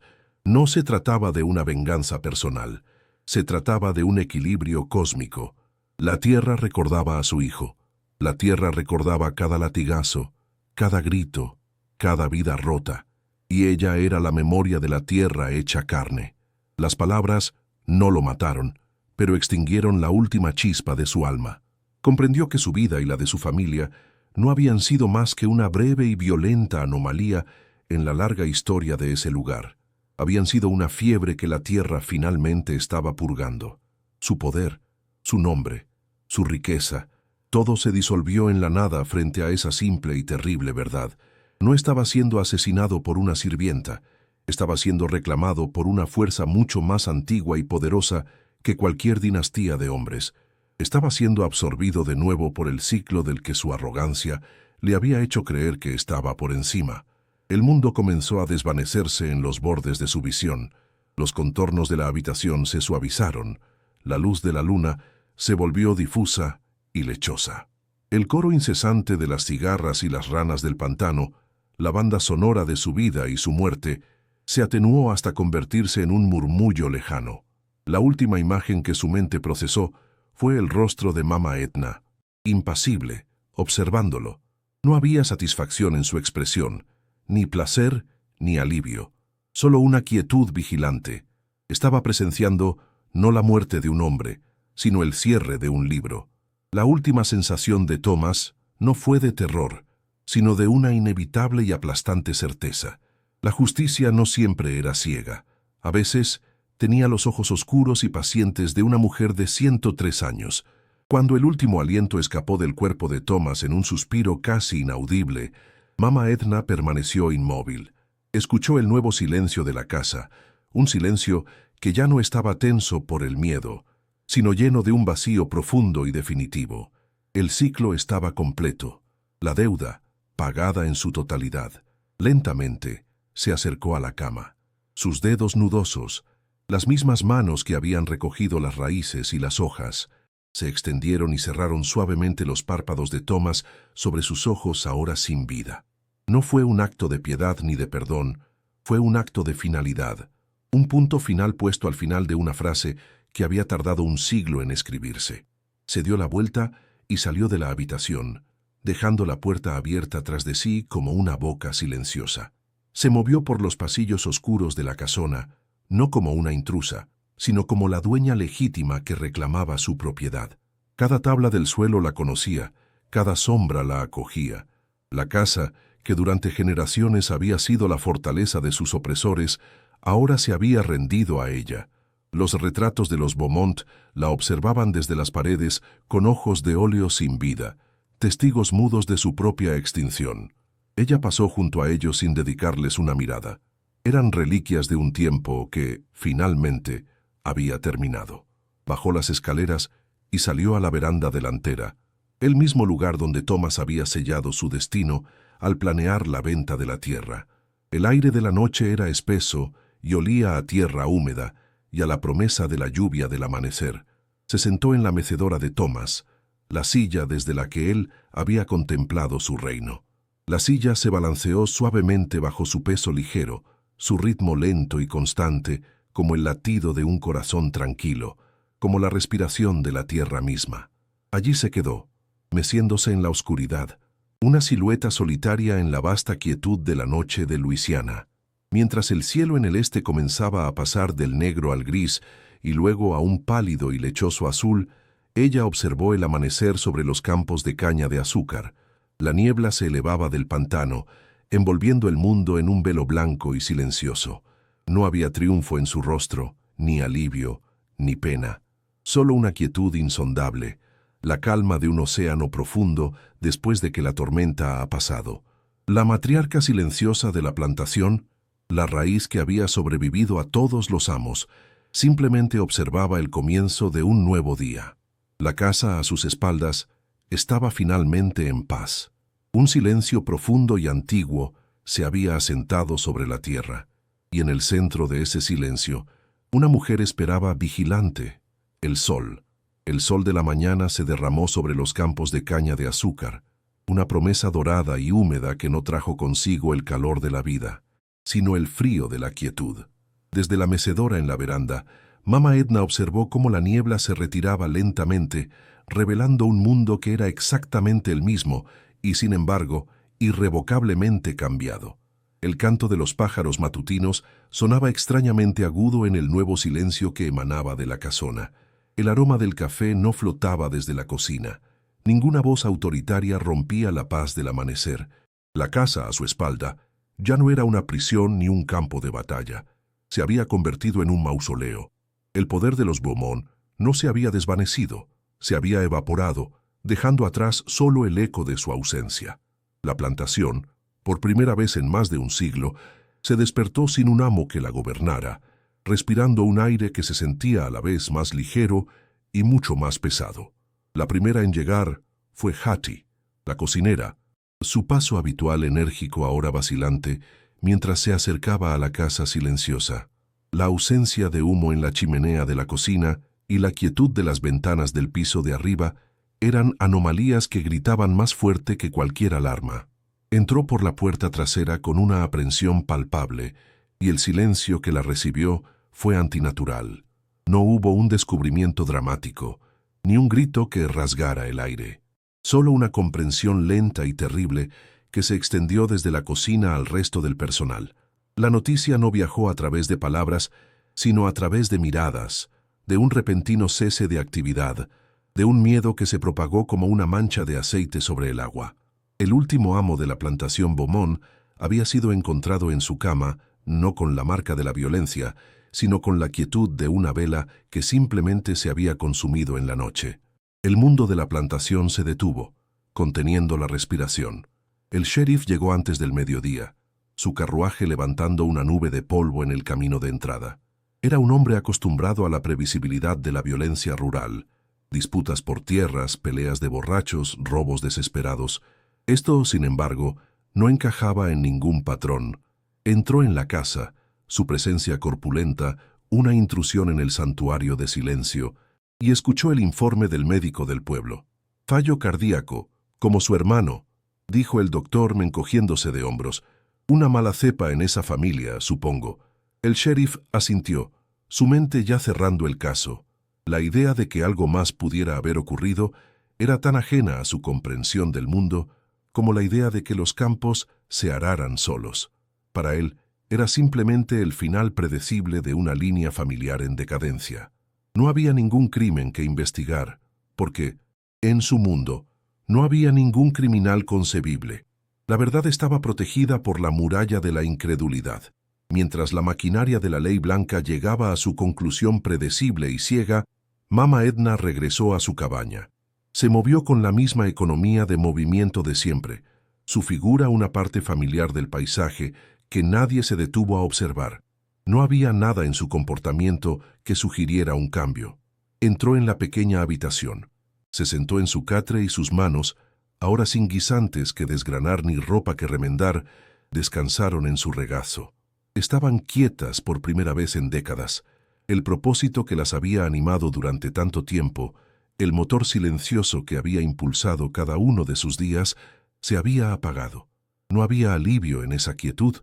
No se trataba de una venganza personal, se trataba de un equilibrio cósmico. La tierra recordaba a su hijo. La tierra recordaba cada latigazo, cada grito, cada vida rota. Y ella era la memoria de la tierra hecha carne. Las palabras no lo mataron, pero extinguieron la última chispa de su alma. Comprendió que su vida y la de su familia no habían sido más que una breve y violenta anomalía en la larga historia de ese lugar. Habían sido una fiebre que la tierra finalmente estaba purgando. Su poder, su nombre, su riqueza, todo se disolvió en la nada frente a esa simple y terrible verdad. No estaba siendo asesinado por una sirvienta, estaba siendo reclamado por una fuerza mucho más antigua y poderosa que cualquier dinastía de hombres. Estaba siendo absorbido de nuevo por el ciclo del que su arrogancia le había hecho creer que estaba por encima. El mundo comenzó a desvanecerse en los bordes de su visión. Los contornos de la habitación se suavizaron. La luz de la luna se volvió difusa y lechosa. El coro incesante de las cigarras y las ranas del pantano, la banda sonora de su vida y su muerte, se atenuó hasta convertirse en un murmullo lejano. La última imagen que su mente procesó fue el rostro de Mama Edna, impasible, observándolo. No había satisfacción en su expresión, ni placer ni alivio, solo una quietud vigilante. Estaba presenciando no la muerte de un hombre, sino el cierre de un libro. La última sensación de Thomas no fue de terror, sino de una inevitable y aplastante certeza. La justicia no siempre era ciega. A veces tenía los ojos oscuros y pacientes de una mujer de 103 años. Cuando el último aliento escapó del cuerpo de Thomas en un suspiro casi inaudible, Mama Edna permaneció inmóvil. Escuchó el nuevo silencio de la casa, un silencio que ya no estaba tenso por el miedo, sino lleno de un vacío profundo y definitivo. El ciclo estaba completo, la deuda pagada en su totalidad. Lentamente se acercó a la cama. Sus dedos nudosos, las mismas manos que habían recogido las raíces y las hojas, se extendieron y cerraron suavemente los párpados de Thomas sobre sus ojos ahora sin vida. No fue un acto de piedad ni de perdón, fue un acto de finalidad, un punto final puesto al final de una frase que había tardado un siglo en escribirse. Se dio la vuelta y salió de la habitación, dejando la puerta abierta tras de sí como una boca silenciosa. Se movió por los pasillos oscuros de la casona, no como una intrusa, sino como la dueña legítima que reclamaba su propiedad. Cada tabla del suelo la conocía, cada sombra la acogía. La casa, que durante generaciones había sido la fortaleza de sus opresores, ahora se había rendido a ella. Los retratos de los Beaumont la observaban desde las paredes con ojos de óleo sin vida, testigos mudos de su propia extinción. Ella pasó junto a ellos sin dedicarles una mirada. Eran reliquias de un tiempo que, finalmente, había terminado. Bajó las escaleras y salió a la veranda delantera, el mismo lugar donde Thomas había sellado su destino al planear la venta de la tierra. El aire de la noche era espeso y olía a tierra húmeda y a la promesa de la lluvia del amanecer. Se sentó en la mecedora de Thomas, la silla desde la que él había contemplado su reino. La silla se balanceó suavemente bajo su peso ligero, su ritmo lento y constante, como el latido de un corazón tranquilo, como la respiración de la tierra misma. Allí se quedó, meciéndose en la oscuridad, una silueta solitaria en la vasta quietud de la noche de Luisiana. Mientras el cielo en el este comenzaba a pasar del negro al gris y luego a un pálido y lechoso azul, ella observó el amanecer sobre los campos de caña de azúcar. La niebla se elevaba del pantano, envolviendo el mundo en un velo blanco y silencioso. No había triunfo en su rostro, ni alivio, ni pena. Solo una quietud insondable, la calma de un océano profundo después de que la tormenta ha pasado. La matriarca silenciosa de la plantación, la raíz que había sobrevivido a todos los amos, simplemente observaba el comienzo de un nuevo día. La casa a sus espaldas estaba finalmente en paz. Un silencio profundo y antiguo se había asentado sobre la tierra, y en el centro de ese silencio, una mujer esperaba vigilante, el sol. El sol de la mañana se derramó sobre los campos de caña de azúcar, una promesa dorada y húmeda que no trajo consigo el calor de la vida, sino el frío de la quietud. Desde la mecedora en la veranda, Mama Edna observó cómo la niebla se retiraba lentamente, revelando un mundo que era exactamente el mismo y, sin embargo, irrevocablemente cambiado. El canto de los pájaros matutinos sonaba extrañamente agudo en el nuevo silencio que emanaba de la casona. El aroma del café no flotaba desde la cocina. Ninguna voz autoritaria rompía la paz del amanecer. La casa a su espalda ya no era una prisión ni un campo de batalla. Se había convertido en un mausoleo. El poder de los Beaumont no se había desvanecido, se había evaporado, dejando atrás solo el eco de su ausencia. La plantación, por primera vez en más de un siglo, se despertó sin un amo que la gobernara, respirando un aire que se sentía a la vez más ligero y mucho más pesado. La primera en llegar fue Hattie, la cocinera, su paso habitual enérgico ahora vacilante mientras se acercaba a la casa silenciosa. La ausencia de humo en la chimenea de la cocina y la quietud de las ventanas del piso de arriba eran anomalías que gritaban más fuerte que cualquier alarma. Entró por la puerta trasera con una aprensión palpable y el silencio que la recibió fue antinatural. No hubo un descubrimiento dramático, ni un grito que rasgara el aire. Solo una comprensión lenta y terrible que se extendió desde la cocina al resto del personal. La noticia no viajó a través de palabras, sino a través de miradas, de un repentino cese de actividad, de un miedo que se propagó como una mancha de aceite sobre el agua. El último amo de la plantación Beaumont había sido encontrado en su cama, no con la marca de la violencia, sino con la quietud de una vela que simplemente se había consumido en la noche. El mundo de la plantación se detuvo, conteniendo la respiración. El sheriff llegó antes del mediodía, su carruaje levantando una nube de polvo en el camino de entrada. Era un hombre acostumbrado a la previsibilidad de la violencia rural, disputas por tierras, peleas de borrachos, robos desesperados. Esto, sin embargo, no encajaba en ningún patrón. Entró en la casa, su presencia corpulenta, una intrusión en el santuario de silencio, y escuchó el informe del médico del pueblo. Fallo cardíaco, como su hermano, dijo el doctor encogiéndose de hombros. Una mala cepa en esa familia, supongo. El sheriff asintió, su mente ya cerrando el caso. La idea de que algo más pudiera haber ocurrido era tan ajena a su comprensión del mundo como la idea de que los campos se araran solos. Para él, era simplemente el final predecible de una línea familiar en decadencia. No había ningún crimen que investigar, porque, en su mundo, no había ningún criminal concebible. La verdad estaba protegida por la muralla de la incredulidad. Mientras la maquinaria de la ley blanca llegaba a su conclusión predecible y ciega, Mama Edna regresó a su cabaña. Se movió con la misma economía de movimiento de siempre, su figura una parte familiar del paisaje que nadie se detuvo a observar. No había nada en su comportamiento que sugiriera un cambio. Entró en la pequeña habitación. Se sentó en su catre y sus manos, ahora sin guisantes que desgranar ni ropa que remendar, descansaron en su regazo. Estaban quietas por primera vez en décadas. El propósito que las había animado durante tanto tiempo, el motor silencioso que había impulsado cada uno de sus días, se había apagado. No había alivio en esa quietud,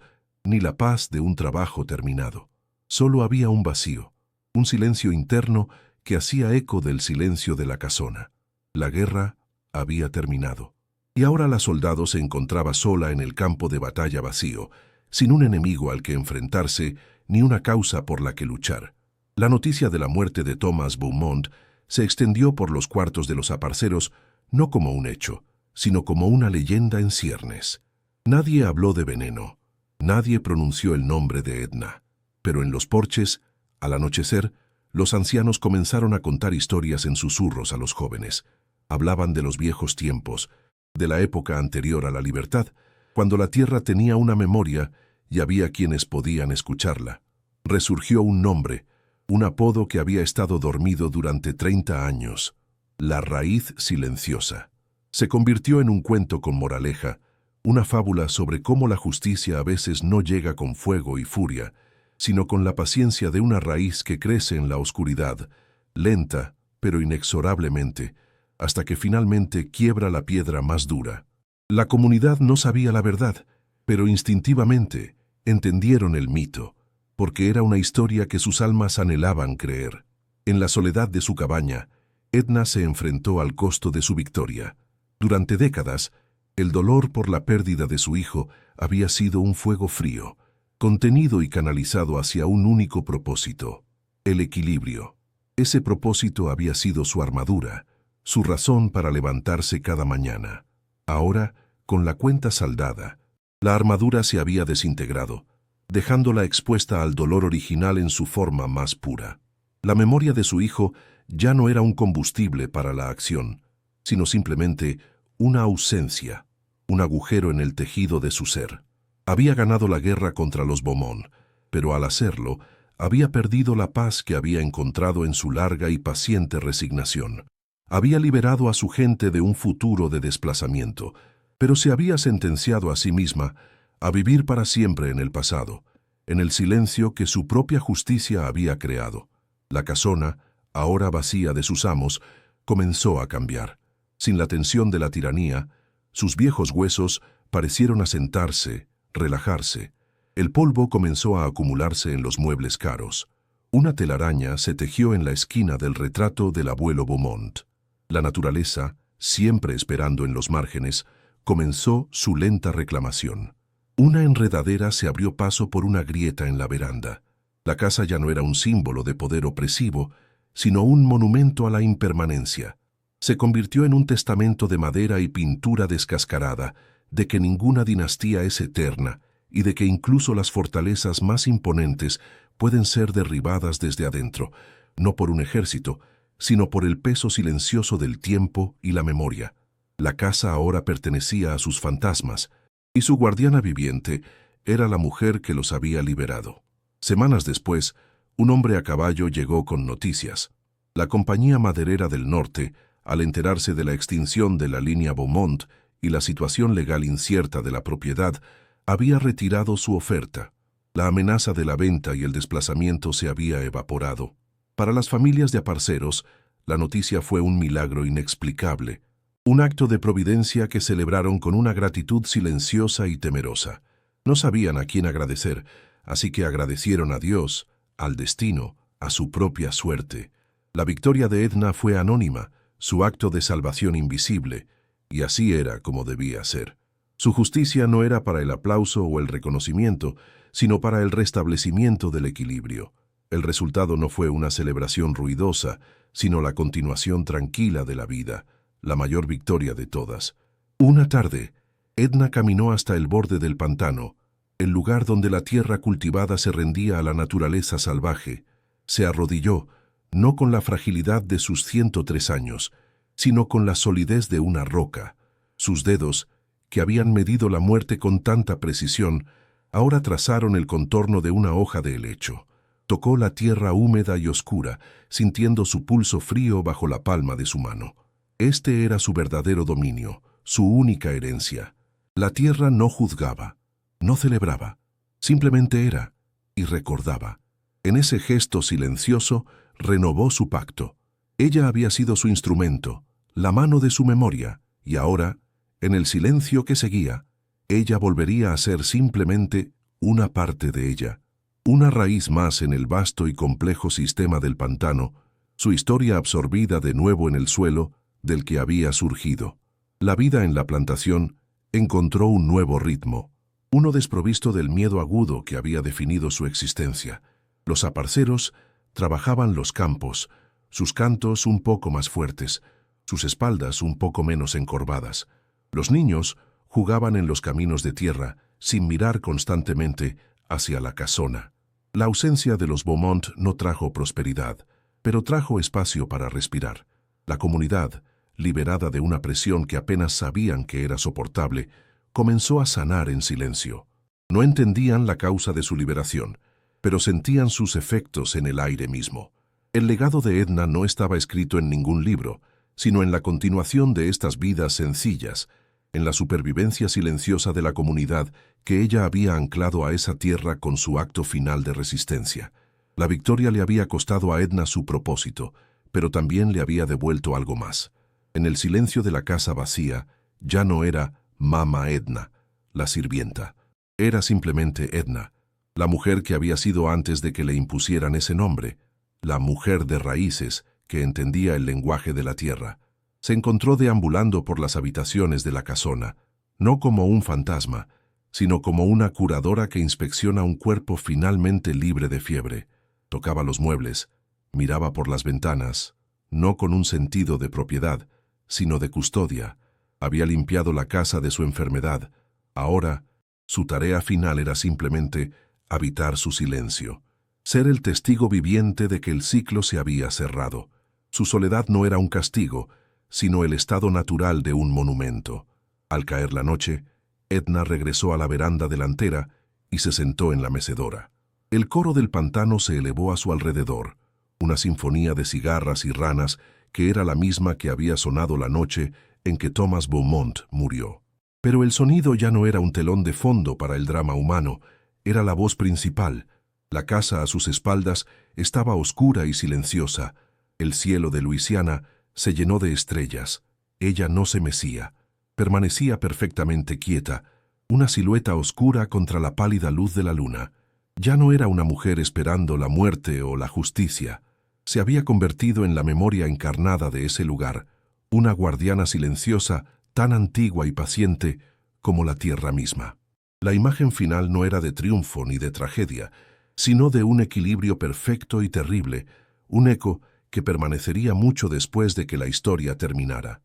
ni la paz de un trabajo terminado. Solo había un vacío, un silencio interno que hacía eco del silencio de la casona. La guerra había terminado. Y ahora la soldado se encontraba sola en el campo de batalla vacío, sin un enemigo al que enfrentarse ni una causa por la que luchar. La noticia de la muerte de Thomas Beaumont se extendió por los cuartos de los aparceros no como un hecho, sino como una leyenda en ciernes. Nadie habló de veneno, nadie pronunció el nombre de Edna, pero en los porches, al anochecer, los ancianos comenzaron a contar historias en susurros a los jóvenes. Hablaban de los viejos tiempos, de la época anterior a la libertad, cuando la tierra tenía una memoria y había quienes podían escucharla. Resurgió un nombre, un apodo que había estado dormido durante 30 años, la raíz silenciosa. Se convirtió en un cuento con moraleja, una fábula sobre cómo la justicia a veces no llega con fuego y furia, sino con la paciencia de una raíz que crece en la oscuridad, lenta pero inexorablemente, hasta que finalmente quiebra la piedra más dura. La comunidad no sabía la verdad, pero instintivamente entendieron el mito, porque era una historia que sus almas anhelaban creer. En la soledad de su cabaña, Edna se enfrentó al costo de su victoria. Durante décadas, el dolor por la pérdida de su hijo había sido un fuego frío, contenido y canalizado hacia un único propósito, el equilibrio. Ese propósito había sido su armadura, su razón para levantarse cada mañana. Ahora, con la cuenta saldada, la armadura se había desintegrado, dejándola expuesta al dolor original en su forma más pura. La memoria de su hijo ya no era un combustible para la acción, sino simplemente una ausencia, un agujero en el tejido de su ser. Había ganado la guerra contra los Beaumont, pero al hacerlo, había perdido la paz que había encontrado en su larga y paciente resignación. Había liberado a su gente de un futuro de desplazamiento, pero se había sentenciado a sí misma a vivir para siempre en el pasado, en el silencio que su propia justicia había creado. La casona, ahora vacía de sus amos, comenzó a cambiar. Sin la tensión de la tiranía, sus viejos huesos parecieron asentarse, relajarse. El polvo comenzó a acumularse en los muebles caros. Una telaraña se tejió en la esquina del retrato del abuelo Beaumont. La naturaleza, siempre esperando en los márgenes, comenzó su lenta reclamación. Una enredadera se abrió paso por una grieta en la veranda. La casa ya no era un símbolo de poder opresivo, sino un monumento a la impermanencia. Se convirtió en un testamento de madera y pintura descascarada, de que ninguna dinastía es eterna y de que incluso las fortalezas más imponentes pueden ser derribadas desde adentro, no por un ejército, sino por el peso silencioso del tiempo y la memoria. La casa ahora pertenecía a sus fantasmas, y su guardiana viviente era la mujer que los había liberado. Semanas después, un hombre a caballo llegó con noticias. La Compañía Maderera del Norte, al enterarse de la extinción de la línea Beaumont y la situación legal incierta de la propiedad, había retirado su oferta. La amenaza de la venta y el desplazamiento se había evaporado. Para las familias de aparceros, la noticia fue un milagro inexplicable, un acto de providencia que celebraron con una gratitud silenciosa y temerosa. No sabían a quién agradecer, así que agradecieron a Dios, al destino, a su propia suerte. La victoria de Edna fue anónima, su acto de salvación invisible, y así era como debía ser. Su justicia no era para el aplauso o el reconocimiento, sino para el restablecimiento del equilibrio. El resultado no fue una celebración ruidosa, sino la continuación tranquila de la vida, la mayor victoria de todas. Una tarde, Edna caminó hasta el borde del pantano, el lugar donde la tierra cultivada se rendía a la naturaleza salvaje. Se arrodilló, no con la fragilidad de sus 103 años, sino con la solidez de una roca. Sus dedos, que habían medido la muerte con tanta precisión, ahora trazaron el contorno de una hoja de helecho. Tocó la tierra húmeda y oscura, sintiendo su pulso frío bajo la palma de su mano. Este era su verdadero dominio, su única herencia. La tierra no juzgaba, no celebraba, simplemente era y recordaba. En ese gesto silencioso renovó su pacto. Ella había sido su instrumento, la mano de su memoria, y ahora, en el silencio que seguía, ella volvería a ser simplemente una parte de ella, una raíz más en el vasto y complejo sistema del pantano, su historia absorbida de nuevo en el suelo del que había surgido. La vida en la plantación encontró un nuevo ritmo. uno desprovisto del miedo agudo que había definido su existencia. Los aparceros trabajaban los campos, sus cantos un poco más fuertes, sus espaldas un poco menos encorvadas. Los niños jugaban en los caminos de tierra, sin mirar constantemente hacia la casona. La ausencia de los Beaumont no trajo prosperidad, pero trajo espacio para respirar. La comunidad, liberada de una presión que apenas sabían que era soportable, comenzó a sanar en silencio. No entendían la causa de su liberación, pero sentían sus efectos en el aire mismo. El legado de Edna no estaba escrito en ningún libro, sino en la continuación de estas vidas sencillas, en la supervivencia silenciosa de la comunidad que ella había anclado a esa tierra con su acto final de resistencia. La victoria le había costado a Edna su propósito, pero también le había devuelto algo más. En el silencio de la casa vacía, ya no era Mama Edna, la sirvienta. Era simplemente Edna, la mujer que había sido antes de que le impusieran ese nombre, la mujer de raíces que entendía el lenguaje de la tierra. Se encontró deambulando por las habitaciones de la casona, no como un fantasma, sino como una curadora que inspecciona un cuerpo finalmente libre de fiebre. Tocaba los muebles, miraba por las ventanas, no con un sentido de propiedad, sino de custodia. Había limpiado la casa de su enfermedad. Ahora, su tarea final era simplemente habitar su silencio, ser el testigo viviente de que el ciclo se había cerrado. Su soledad no era un castigo, sino el estado natural de un monumento. Al caer la noche, Edna regresó a la veranda delantera y se sentó en la mecedora. El coro del pantano se elevó a su alrededor, una sinfonía de cigarras y ranas que era la misma que había sonado la noche en que Thomas Beaumont murió. Pero el sonido ya no era un telón de fondo para el drama humano, era la voz principal. La casa a sus espaldas estaba oscura y silenciosa. El cielo de Luisiana se llenó de estrellas. Ella no se mecía. Permanecía perfectamente quieta, una silueta oscura contra la pálida luz de la luna. Ya no era una mujer esperando la muerte o la justicia. Se había convertido en la memoria encarnada de ese lugar, una guardiana silenciosa, tan antigua y paciente como la tierra misma. La imagen final no era de triunfo ni de tragedia, sino de un equilibrio perfecto y terrible, un eco que permanecería mucho después de que la historia terminara.